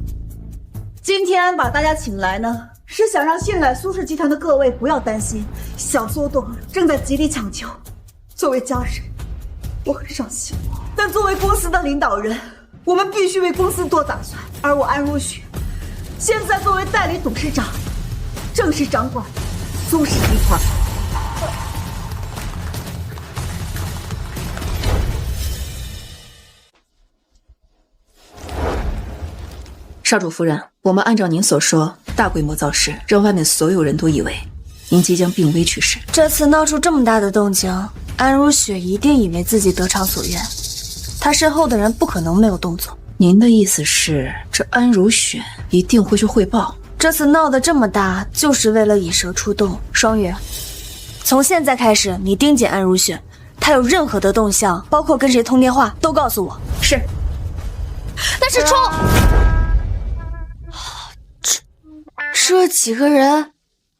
今天把大家请来呢，是想让信赖苏氏集团的各位不要担心，小苏董正在极力抢救。作为家人，我很伤心，但作为公司的领导人，我们必须为公司做打算。而我安如雪，现在作为代理董事长，正式掌管苏氏集团。少主夫人，我们按照您所说，大规模造势，让外面所有人都以为您即将病危去世。这次闹出这么大的动静，安如雪一定以为自己得偿所愿，她身后的人不可能没有动作。您的意思是，这安如雪一定会去汇报？这次闹得这么大，就是为了以蛇出洞。双月，从现在开始，你盯紧安如雪，她有任何的动向，包括跟谁通电话，都告诉我。是。那是冲。这几个人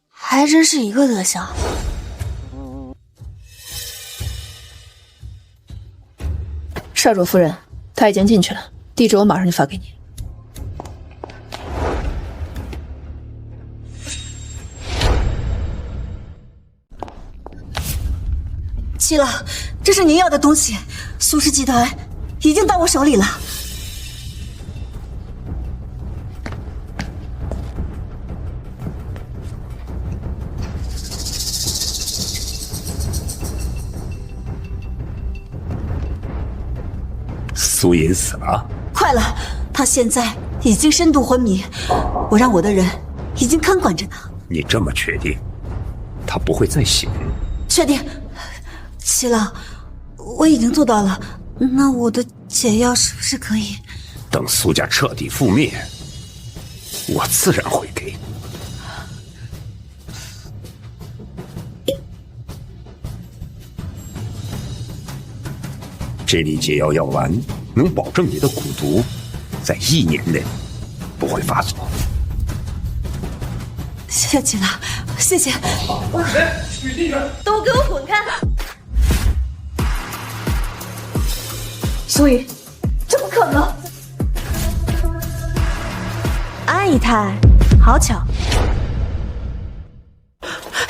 还真是一个德行。少主夫人，他已经进去了，地址我马上就发给你。七郎，这是您要的东西，苏氏集团已经到我手里了。苏银死了？快了，他现在已经深度昏迷，我让我的人已经看管着他。你这么确定，他不会再醒？确定。七郎，我已经做到了，那我的解药是不是可以？等苏家彻底覆灭，我自然会给。这粒解药药丸能保证你的蛊毒在1年内不会发作。谢谢七郎，谢谢。我是谁？许进去！都给我滚开！苏颖，这不可能！安姨太，好巧。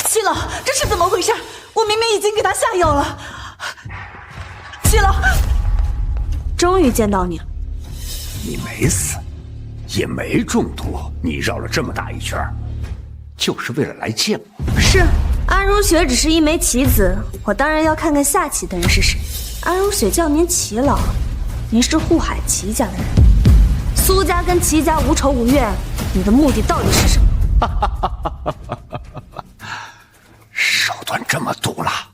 七郎，这是怎么回事？我明明已经给他下药了。七郎，终于见到你了。你没死，也没中毒，你绕了这么大一圈，就是为了来见我？是，安如雪只是一枚棋子，我当然要看看下棋的人是谁。安如雪叫您齐老，您是护海齐家的人，苏家跟齐家无仇无怨，你的目的到底是什么？手段这么毒辣，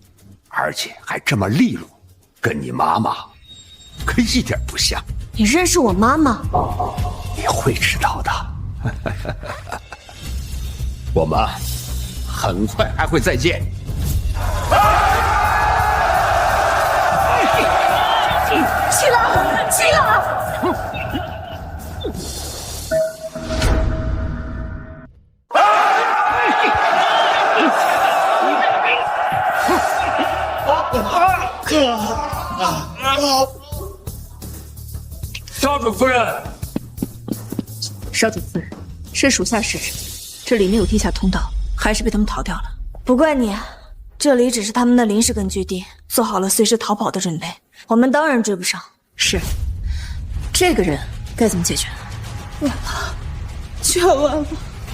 而且还这么利落，跟你妈妈可一点不像。你认识我妈妈？你会知道的。我们很快还会再见。七郎，七郎！少主夫人，少主夫人，是属下失职，这里没有地下通道，还是被他们逃掉了。不怪你，这里只是他们的临时根据地，做好了随时逃跑的准备。我们当然追不上。是，这个人该怎么解决？绝望了，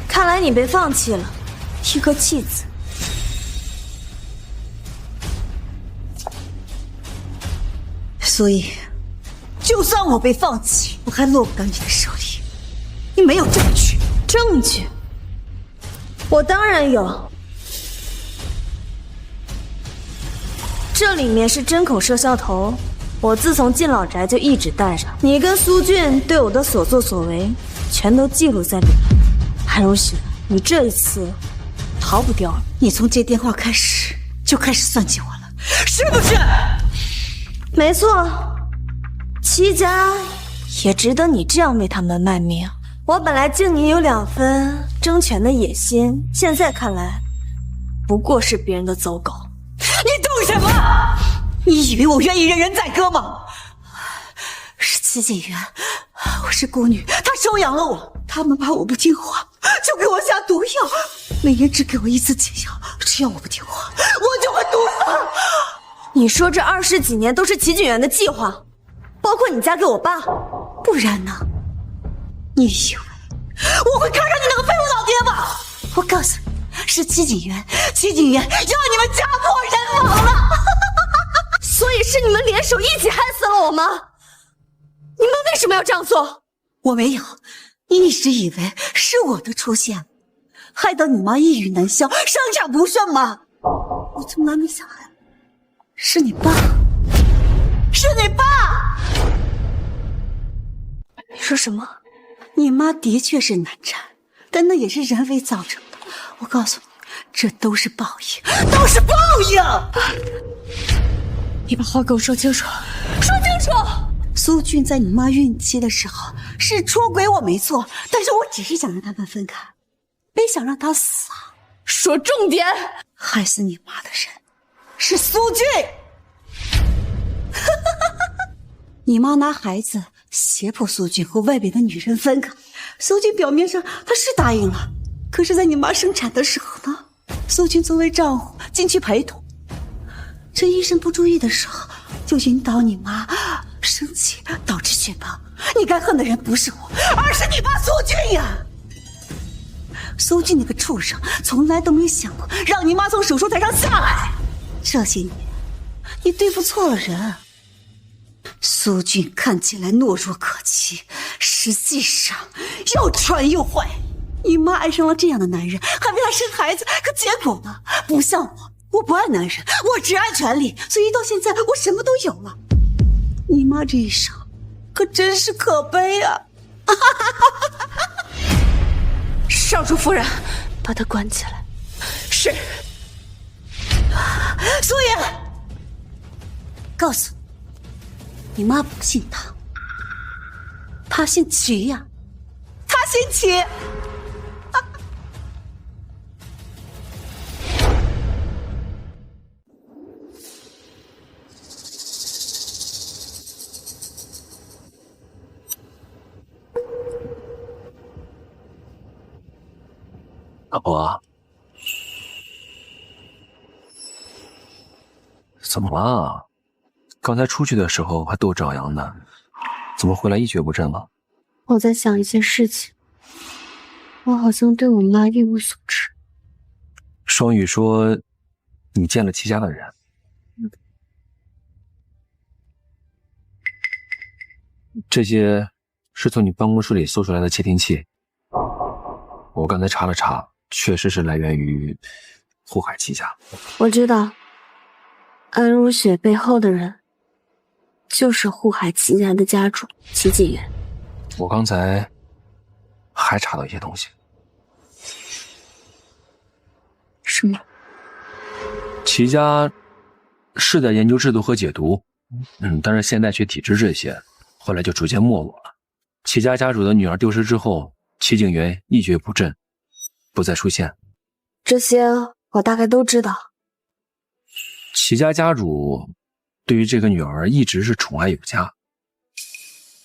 看来你被放弃了，一个弃子。所以，就算我被放弃，我还落不到你的手里。你没有证据，证据？我当然有。这里面是针孔摄像头，我自从进老宅就一直带着。你跟苏俊对我的所作所为，全都记录在里面。韩如雪，你这一次逃不掉了。你从接电话开始就开始算计我了，是不是？没错，齐家也值得你这样为他们卖命。我本来敬你有2分争权的野心，现在看来，不过是别人的走狗。你懂什么？你以为我愿意任人宰割吗？是齐景元，我是孤女，他收养了我，他们怕我不听话，就给我下毒药，每年只给我1次解药，只要我不听话，我就会毒死。你说这20几年都是齐景元的计划，包括你嫁给我爸，不然呢？你以为我会看上你那个废物老爹吗？我告诉你，是齐景元要你们家破人亡了。所以是你们联手一起害死了我吗？你们为什么要这样做？我没有，你一直以为是我的出现害得你妈一语难消，生产不顺吗？我从来没想到是你爸，是你爸！你说什么？你妈的确是难产，但那也是人为造成的。我告诉你，这都是报应，都是报应！你把话给我说清楚，说清楚！苏俊在你妈孕期的时候是出轨我没错，但是我只是想让他们分开，没想让他死啊！说重点！害死你妈的人是苏俊。你妈拿孩子胁迫苏俊和外边的女人分开，苏俊表面上他是答应了，可是在你妈生产的时候呢，苏俊作为丈夫进去陪同，趁医生不注意的时候就引导你妈生气，导致血崩。你该恨的人不是我，而是你爸苏俊呀！苏俊那个畜生从来都没想过让你妈从手术台上下来，这些年你对付错了人。苏俊看起来懦弱可欺，实际上又蠢又坏。你妈爱上了这样的男人，还为他生孩子，可结果呢？不像我不爱男人，我只爱权力，所以到现在我什么都有了。你妈这一生可真是可悲啊！少主夫人，把他关起来。是。苏言，告诉你妈不姓唐，她姓齐呀，她姓齐。老婆，怎么了？刚才出去的时候还斗张扬呢，怎么回来一蹶不振了？我在想一件事情，我好像对我妈一无所知。双羽说，你见了齐家的人。这些是从你办公室里搜出来的窃听器，我刚才查了查，确实是来源于护海齐家。我知道，安如雪背后的人就是护海齐家的家主齐景元。我刚才还查到一些东西。什么？齐家是在研究制度和解毒，但是现在却体制这些，后来就逐渐没落了。齐家家主的女儿丢失之后，齐景元一蹶不振，不再出现。这些我大概都知道。齐家家主对于这个女儿一直是宠爱有加，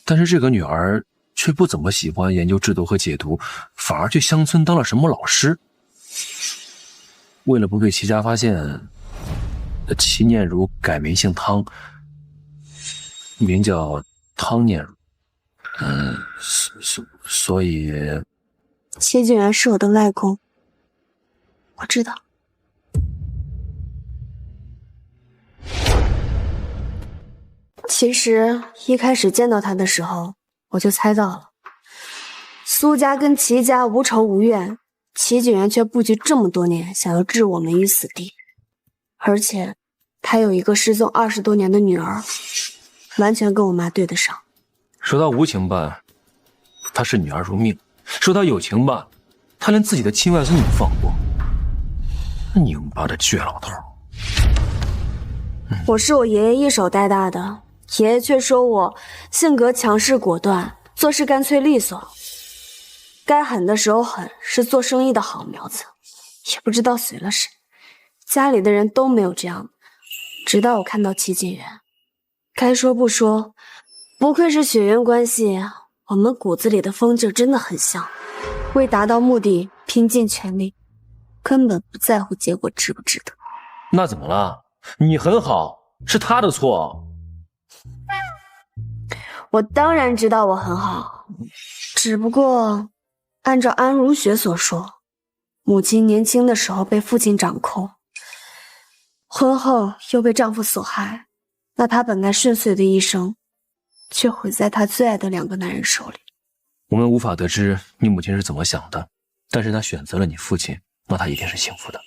但是这个女儿却不怎么喜欢研究制毒和解毒，反而去乡村当了什么老师。为了不被齐家发现，齐念如改名姓汤，名叫汤念如。所以齐景元是我的外公，我知道。其实一开始见到他的时候，我就猜到了，苏家跟齐家无仇无怨，齐景元却布局这么多年，想要置我们于死地。而且他有一个失踪20多年的女儿，完全跟我妈对得上。说他无情吧，他视女儿如命；说他有情吧，他连自己的亲外孙都不放过。那拧巴的倔老头。我是我爷爷一手带大的，爷爷却说我性格强势果断，做事干脆利索，该狠的时候狠，是做生意的好苗子。也不知道随了谁，家里的人都没有这样。直到我看到齐景元，该说不说，不愧是血缘关系，我们骨子里的风劲真的很像，为达到目的拼尽全力，根本不在乎结果值不值得。那怎么了？你很好，是他的错。我当然知道我很好，只不过按照安如雪所说，母亲年轻的时候被父亲掌控，婚后又被丈夫所害，那她本该顺遂的一生，却毁在她最爱的2个男人手里。我们无法得知你母亲是怎么想的，但是她选择了你父亲，那她一定是幸福的。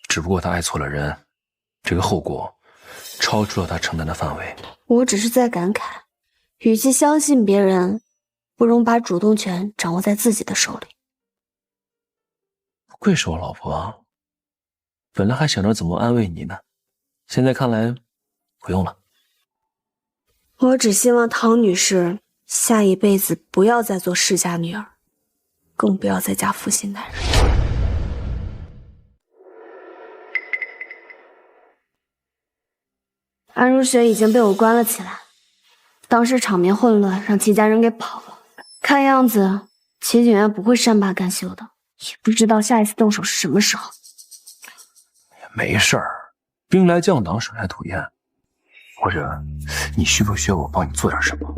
只不过她爱错了人，这个后果超出了她承担的范围。我只是在感慨，与其相信别人，不容把主动权掌握在自己的手里。不愧是我老婆，本来还想着怎么安慰你呢，现在看来不用了。我只希望汤女士下一辈子不要再做世家女儿，更不要再嫁负心男人。安如雪已经被我关了起来，当时场面混乱，让齐家人给跑了。看样子齐景元不会善罢甘休的，也不知道下一次动手是什么时候。没事儿，兵来将挡，水来土掩。或者你需不需要我帮你做点什么，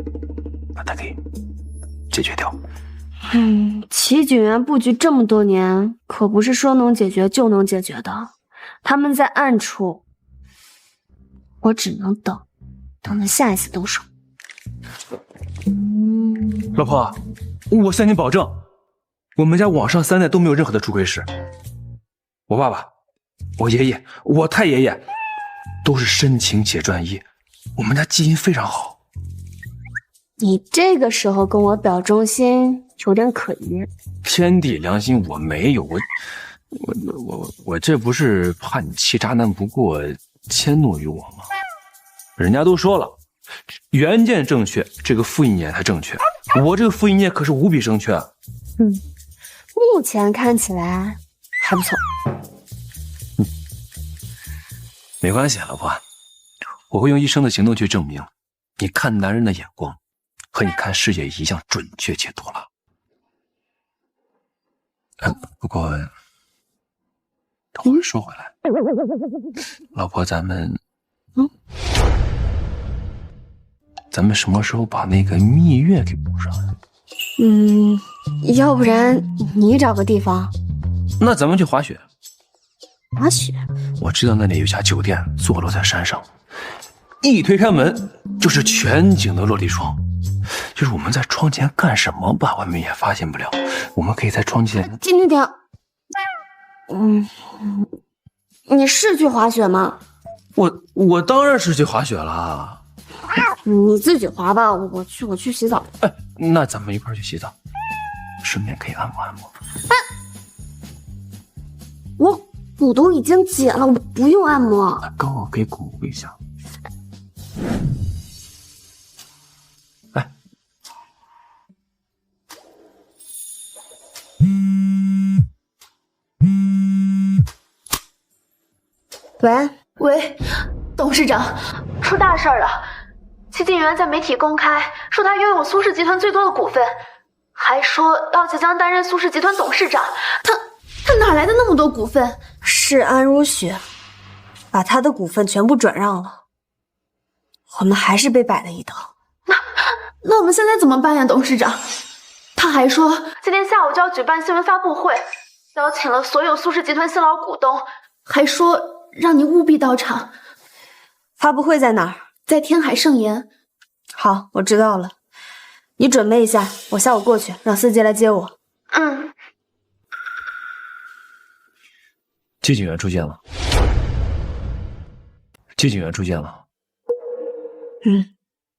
把它给解决掉？齐景元布局这么多年，可不是说能解决就能解决的。他们在暗处，我只能等他下一次动手。老婆，我向你保证，我们家往上3代都没有任何的出轨史。我爸爸、我爷爷、我太爷爷都是深情且专一，我们家基因非常好。你这个时候跟我表忠心有点可疑。天地良心，我没有，我这不是怕你气渣男不过迁怒于我吗？人家都说了，原件正确，这个复印件才正确。我这个复印件可是无比正确。目前看起来还不错。没关系，老婆，我会用一生的行动去证明，你看男人的眼光和你看世界一样准确且妥了。不过，话说回来，老婆，咱们什么时候把那个蜜月给补上呀？要不然你找个地方。那咱们去滑雪。滑雪？我知道那里有家酒店，坐落在山上，一推开门就是全景的落地窗。就是我们在窗前干什么吧，外面也发现不了。我们可以在窗前。停，你是去滑雪吗？我当然是去滑雪了。你自己滑吧，我去洗澡。那咱们一块儿去洗澡，顺便可以按摩按摩。我骨头已经紧了，我不用按摩。刚好可以巩固一下。喂，董事长，出大事了！齐景元在媒体公开说他拥有苏氏集团最多的股份，还说要即将担任苏氏集团董事长。他哪来的那么多股份？是安如雪把他的股份全部转让了，我们还是被摆了一道。那我们现在怎么办呀，董事长？他还说今天下午就要举办新闻发布会，邀请了所有苏氏集团新老股东，还说让您务必到场。发布会在哪儿？在天海盛宴。好，我知道了。你准备一下，我下午过去，让司机来接我。嗯。季警员出现了。季警员出现了。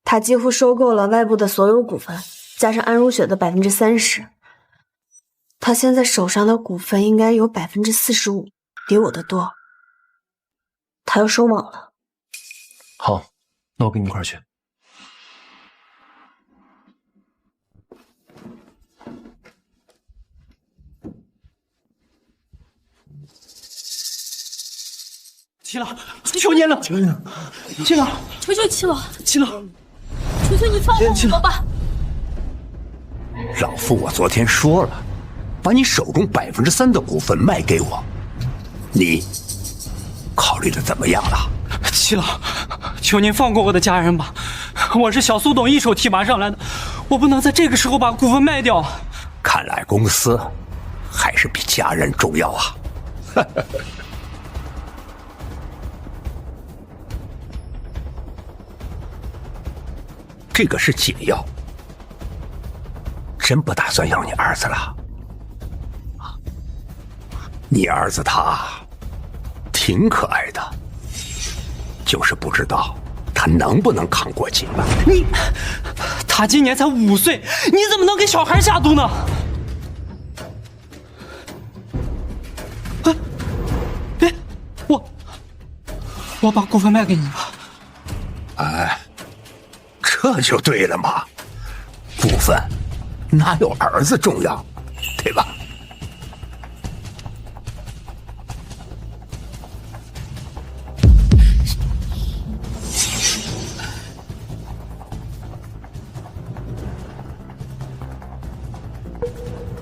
他几乎收购了外部的所有股份，加上安如雪的30%，他现在手上的股份应该有45%，比我的多。他要收网了。好，那我跟你一块儿去。七老，求您了，求您了，七老，求求七老，七老，求求你放过我吧！老夫我昨天说了，把你手中3%的股份卖给我，你考虑的怎么样了？七老，求您放过我的家人吧！我是小苏董一手提拔上来的，我不能在这个时候把股份卖掉。看来公司还是比家人重要啊！这个是解药，真不打算要你儿子了。你儿子他挺可爱的，就是不知道他能不能扛过紧了。他今年才5岁，你怎么能给小孩下毒呢？我把股份卖给你吧。哎。这就对了嘛，股份哪有儿子重要，对吧？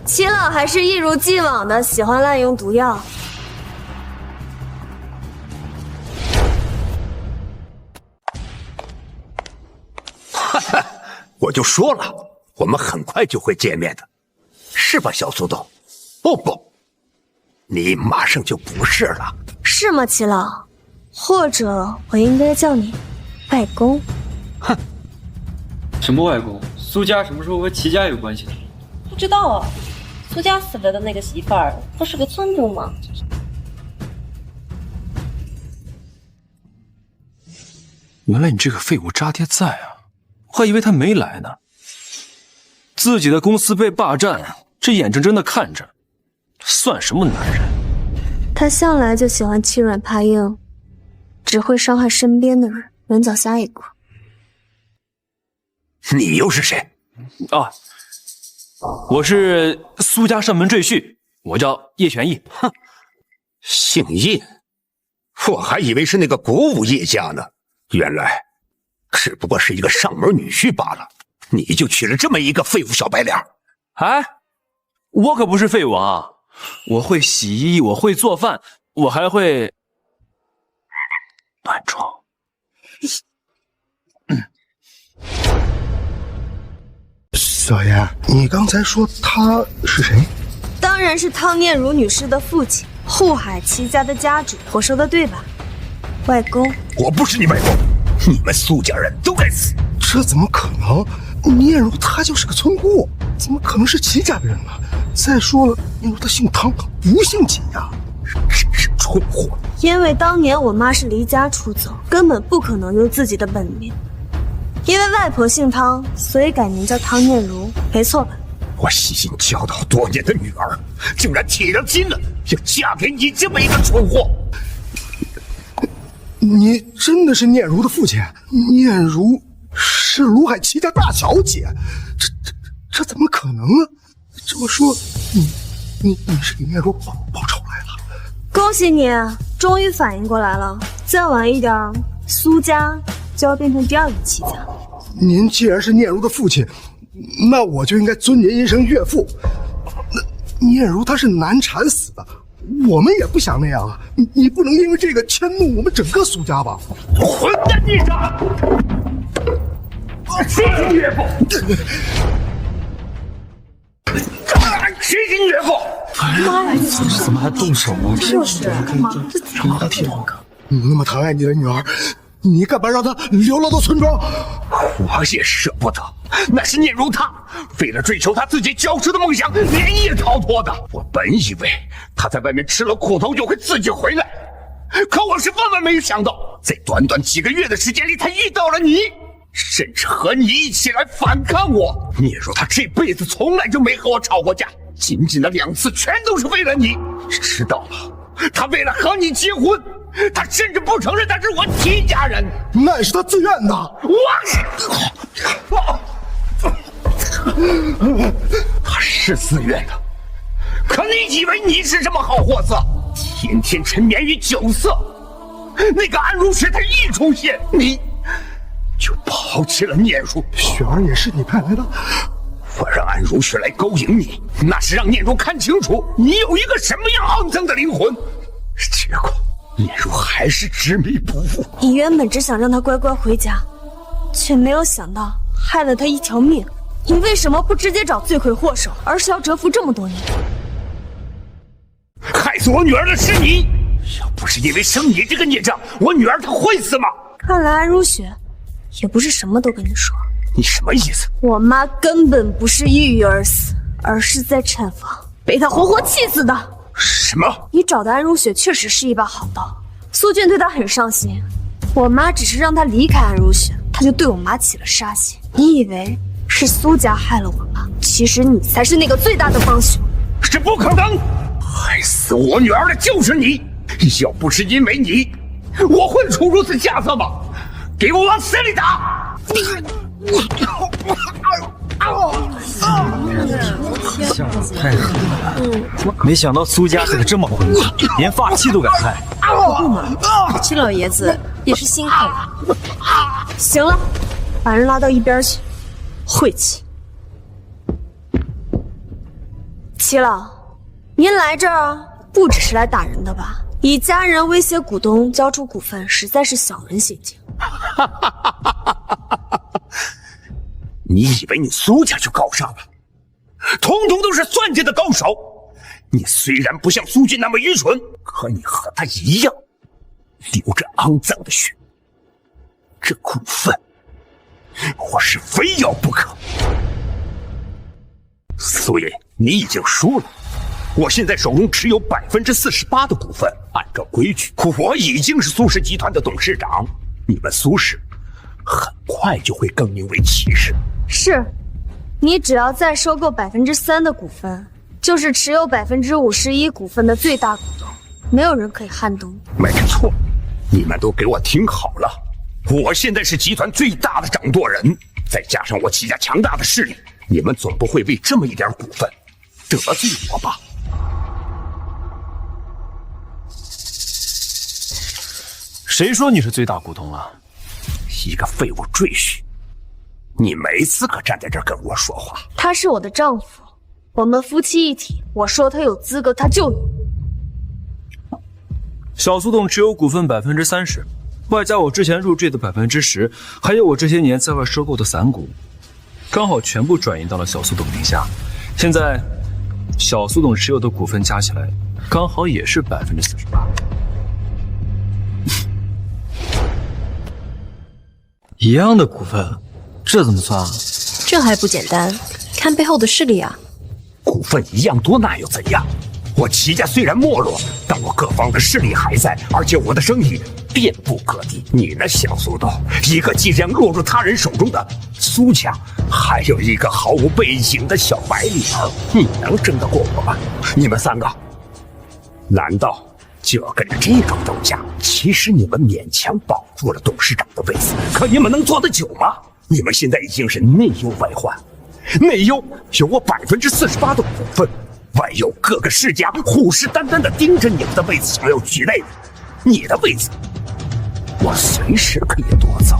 七老还是一如既往的喜欢滥用毒药。我就说了，我们很快就会见面的，是吧，小苏董？哦不，你马上就不是了，是吗，齐老？或者我应该叫你外公？哼，什么外公？苏家什么时候和齐家有关系的？不知道啊，苏家死了的那个媳妇儿不是个村主吗？原来你这个废物渣爹在啊！我还以为他没来呢。自己的公司被霸占，这眼睁睁的看着，算什么男人？他向来就喜欢欺软怕硬，只会伤害身边的人，远早下一步。你又是谁？啊，我是苏家上门赘婿，我叫叶玄义。哼，姓叶，我还以为是那个国武叶家呢，原来只不过是一个上门女婿罢了。你就娶了这么一个废物小白脸？哎，我可不是废物啊！我会洗衣，我会做饭，我还会暖床。小爷，你刚才说他是谁？当然是汤念如女士的父亲，护海齐家的家主。我说的对吧，外公？我不是你外公，你们苏家人都该死！这怎么可能？念如她就是个村姑，怎么可能是齐家的人呢？再说了，念如她姓汤，不姓齐呀，真是蠢货！因为当年我妈是离家出走，根本不可能用自己的本名。因为外婆姓汤，所以改名叫汤念如，没错吧？我悉心教导多年的女儿，竟然铁了心了，要嫁给你这么一个蠢货！你真的是念如的父亲？念如是卢海齐家大小姐，这怎么可能呢？这么说，你是给念如报仇来了？恭喜你，终于反应过来了。再晚一点，苏家就要变成第二个齐家。您既然是念如的父亲，那我就应该尊您一声岳父。那念如她是难产死的，我们也不想那样啊！你不能因为这个迁怒我们整个苏家吧？混蛋孽障！谁是你岳父？谁是你岳父？妈呀！怎么还动手啊？就是妈天！你那么疼爱你的女儿，你干嘛让她流落到村庄？我也舍不得，那是念如她为了追求她自己教师的梦想，连夜逃脱的。我本以为她在外面吃了苦头就会自己回来，可我是万万没想到，在短短几个月的时间里，她遇到了你，甚至和你一起来反抗我。聂若她这辈子从来就没和我吵过架，仅仅的2次全都是为了你。知道了，她为了和你结婚，她甚至不承认她是我齐家人，那也是她自愿的。她是自愿的，可你以为你是什么好货色？天天沉湎于酒色，那个安如雪她一出现，你就抛弃了念如。雪儿也是你派来的。我让安如雪来勾引你，那是让念如看清楚你有一个什么样肮脏的灵魂。结果念如还是执迷不悟。你原本只想让他乖乖回家，却没有想到害了他一条命。你为什么不直接找罪魁祸首，而是要蛰伏这么多年？害死我女儿的是你，要不是因为生你这个孽障，我女儿她会死吗？看来安如雪也不是什么都跟你说。你什么意思？我妈根本不是抑郁而死，而是在产房被她活活气死的。什么？你找的安如雪确实是一把好刀，苏俊对她很上心。我妈只是让她离开安如雪，她就对我妈起了杀心。你以为是苏家害了我妈，其实你才是那个最大的帮凶。是不可能，害死我女儿的就是你。要不是因为你，我会出如此下策吗？给我往死里打！下手太狠了，没想到苏家是个这么混蛋，连发妻都敢害。不嘛，七老爷子也是辛苦了。行了，把人拉到一边去。晦气！齐老，您来这儿不只是来打人的吧？以家人威胁股东交出股份，实在是小人行径。你以为你苏家就高尚了？统统都是算计的高手。你虽然不像苏俊那么愚蠢，可你和他一样，流着肮脏的血。这股份，我是非要不可。苏爷，你已经输了。我现在手中持有48%的股份，按照规矩，我已经是苏氏集团的董事长。你们苏氏很快就会更名为齐氏。是，你只要再收购3%的股份，就是持有51%股份的最大股东，没有人可以撼动你。没错，你们都给我听好了，我现在是集团最大的掌舵人，再加上我齐家强大的势力，你们总不会为这么一点股份得罪我吧？谁说你是最大股东了？一个废物赘婿，你没资格站在这儿跟我说话。他是我的丈夫，我们夫妻一体，我说他有资格，他就有。小苏董持有股份30%，外加我之前入赘的10%，还有我这些年在外收购的散股，刚好全部转移到了小苏董名下。现在，小苏董持有的股份加起来，刚好也是48%。一样的股份，这怎么算啊？这还不简单，看背后的势力啊！股份一样多，那又怎样？我齐家虽然没落，但我各方的势力还在，而且我的生意遍布各地。你呢，小苏董，一个即将落入他人手中的苏家，还有一个毫无背景的小白领儿，你能争得过我吗？你们3个，难道就要跟着这种斗价？其实你们勉强保住了董事长的位子，可你们能做得久吗？你们现在已经是内忧外患，内忧有我48%的股份，外有各个世家虎视眈眈地盯着你们的位子，想要取代你的位子，我随时可以夺走。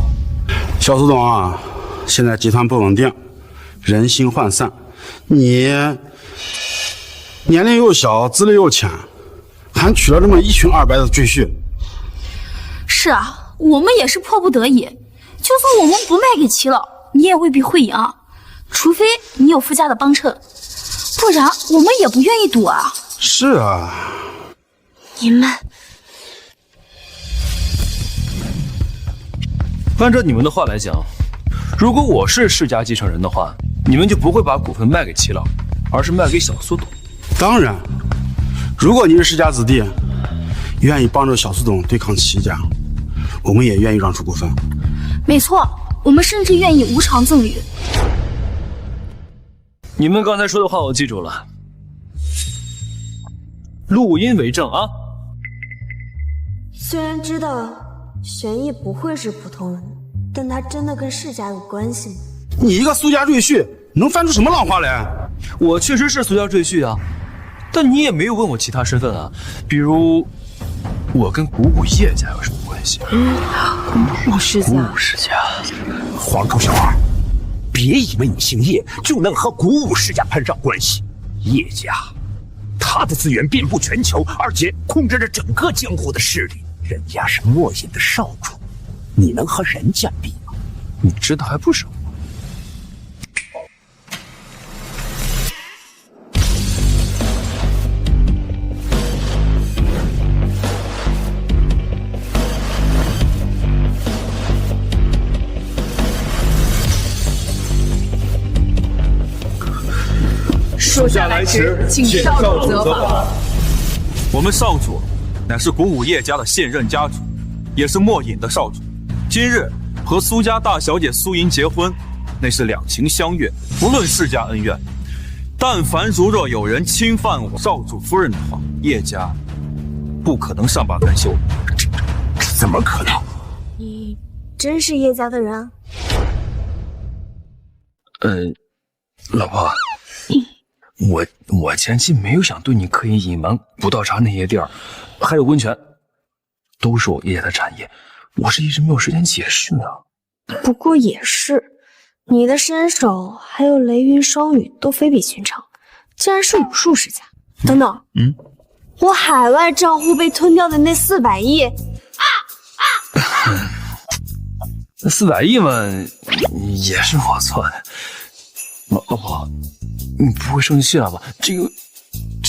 小苏董啊，现在集团不稳定，人心涣散，你年龄又小，资历又浅，还娶了这么一穷二白的赘婿。是啊，我们也是迫不得已。就算我们不卖给齐老，你也未必会赢，除非你有傅家的帮衬，不然我们也不愿意赌啊。是啊，你们按照你们的话来讲，如果我是世家继承人的话，你们就不会把股份卖给齐老，而是卖给小苏董。当然，如果你是世家子弟，愿意帮着小苏董对抗齐家，我们也愿意让出股份。没错，我们甚至愿意无偿赠与。你们刚才说的话我记住了，录音为证啊。虽然知道玄逸不会是普通人，但他真的跟世家有关系吗？你一个苏家赘婿，能翻出什么浪花来？我确实是苏家赘婿啊，但你也没有问我其他身份啊，比如我跟古武叶家有什么关系？古武世家，古武世家，黄头小二，别以为你姓叶就能和古武世家攀上关系。叶家，他的资源遍布全球，而且控制着整个江湖的势力。人家是墨隐的少主，你能和人家比吗？你知道还不少。属下来迟，请少主责罚。我们少主乃是古武叶家的现任家主，也是墨隐的少主。今日和苏家大小姐苏莹结婚，那是两情相悦，不论世家恩怨。但凡如若有人侵犯我少主夫人的话，叶家不可能善罢甘休。这怎么可能？你真是叶家的人？老婆。我前期没有想对你刻意隐瞒古道茶那些地儿，还有温泉，都是我叶家的产业，我是一直没有时间解释呢。不过也是，你的身手还有雷云双羽都非比寻常，竟然是武术世家。等等，我海外账户被吞掉的那400亿，那400亿嘛，也是我错的。老婆，你不会生气了吧？这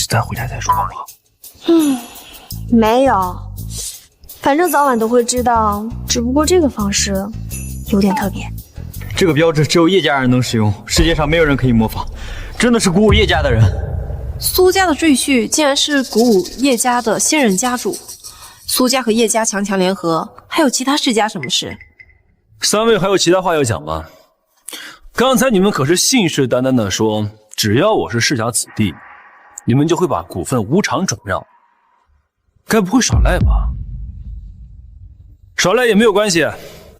咱回家再说好不好？没有，反正早晚都会知道，只不过这个方式有点特别。这个标志只有叶家人能使用，世界上没有人可以模仿，真的是鼓舞叶家的人。苏家的赘婿竟然是鼓舞叶家的现任家主，苏家和叶家强强联合，还有其他世家什么事？3位还有其他话要讲吗？刚才你们可是信誓旦旦的说，只要我是世家子弟，你们就会把股份无偿转让，该不会耍赖吧？耍赖也没有关系，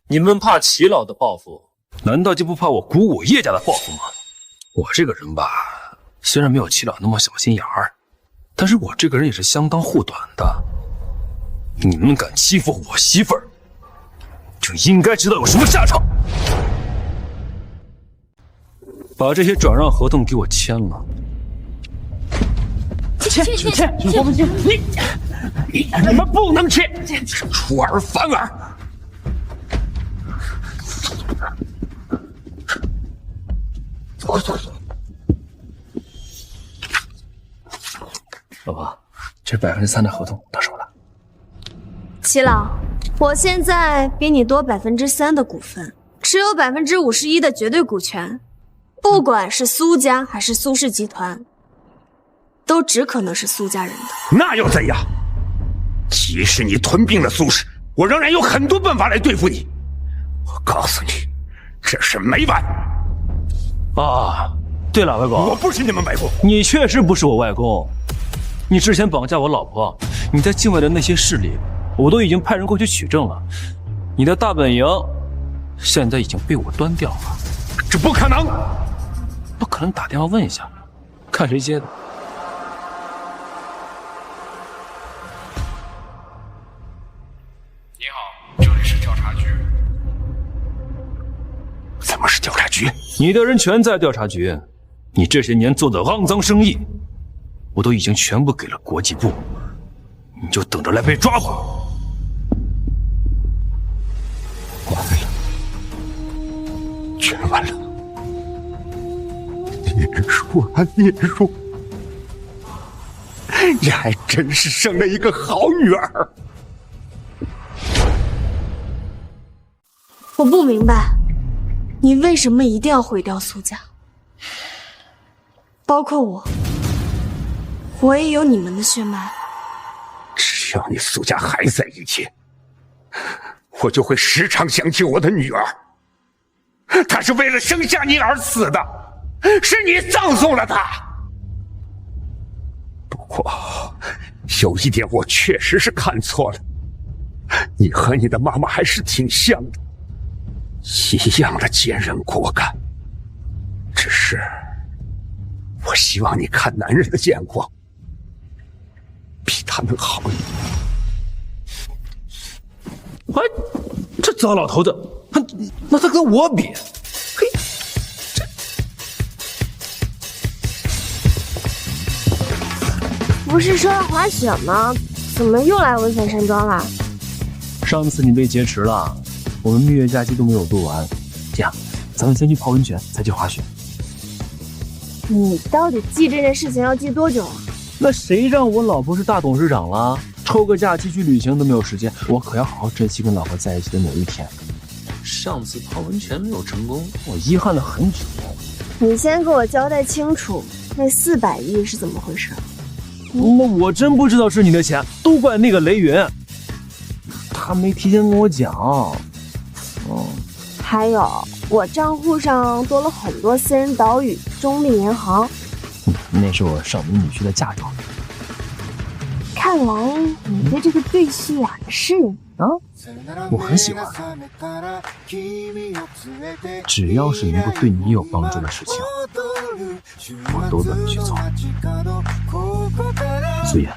你们怕齐老的报复，难道就不怕我鼓舞叶家的报复吗？我这个人吧，虽然没有齐老那么小心眼儿，但是我这个人也是相当护短的。你们敢欺负我媳妇儿，就应该知道有什么下场。把这些转让合同给我签了。签！我们签！你们不能签！出尔反尔！走。老婆，这3%的合同到手了。齐老，我现在比你多3%的股份，持有51%的绝对股权。不管是苏家还是苏氏集团，都只可能是苏家人的。那又怎样？即使你吞并了苏氏，我仍然有很多办法来对付你。我告诉你，这事没完。啊，对了，外公，我不是你们外公，你确实不是我外公。你之前绑架我老婆，你在境外的那些势力，我都已经派人过去取证了。你的大本营现在已经被我端掉了。这不可能！不可能，打电话问一下，看谁接的。你好，这里是调查局。怎么是调查局？你的人全在调查局，你这些年做的肮脏生意，我都已经全部给了国际部。你就等着来被抓吧。完了，全完了！孽叔啊，孽叔，你还真是生了一个好女儿。我不明白，你为什么一定要毁掉苏家？包括我也有你们的血脉。只要你苏家还在一起，我就会时常想起我的女儿。她是为了生下你而死的，是你葬送了她。不过，有一点我确实是看错了，你和你的妈妈还是挺像的，一样的坚韧果敢。只是，我希望你看男人的眼光比他们好一点。哎，这糟老头子，那他跟我比，嘿，不是说要滑雪吗？怎么又来文粉山庄了？上次你被劫持了，我们蜜月假期都没有度完。这样，咱们先去泡温泉，再去滑雪。你到底记这件事情要记多久啊？那谁让我老婆是大董事长了？抽个假期去旅行都没有时间，我可要好好珍惜跟老婆在一起的每一天。上次泡温泉没有成功，我遗憾了很久。你先给我交代清楚，那400亿是怎么回事？那我真不知道是你的钱，都怪那个雷云，他没提前跟我讲。还有，我账户上多了很多私人岛屿、中立银行。那是我上门女婿的嫁妆。看来你对这个赘婿啊是啊，我很喜欢。只要是能够对你有帮助的事情，我都乐意去做。苏妍，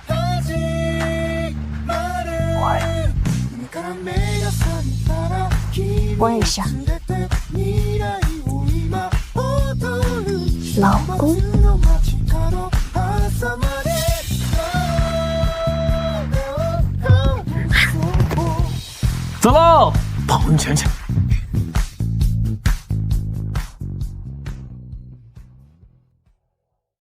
我爱你。我也是。老公。走喽，泡温泉去。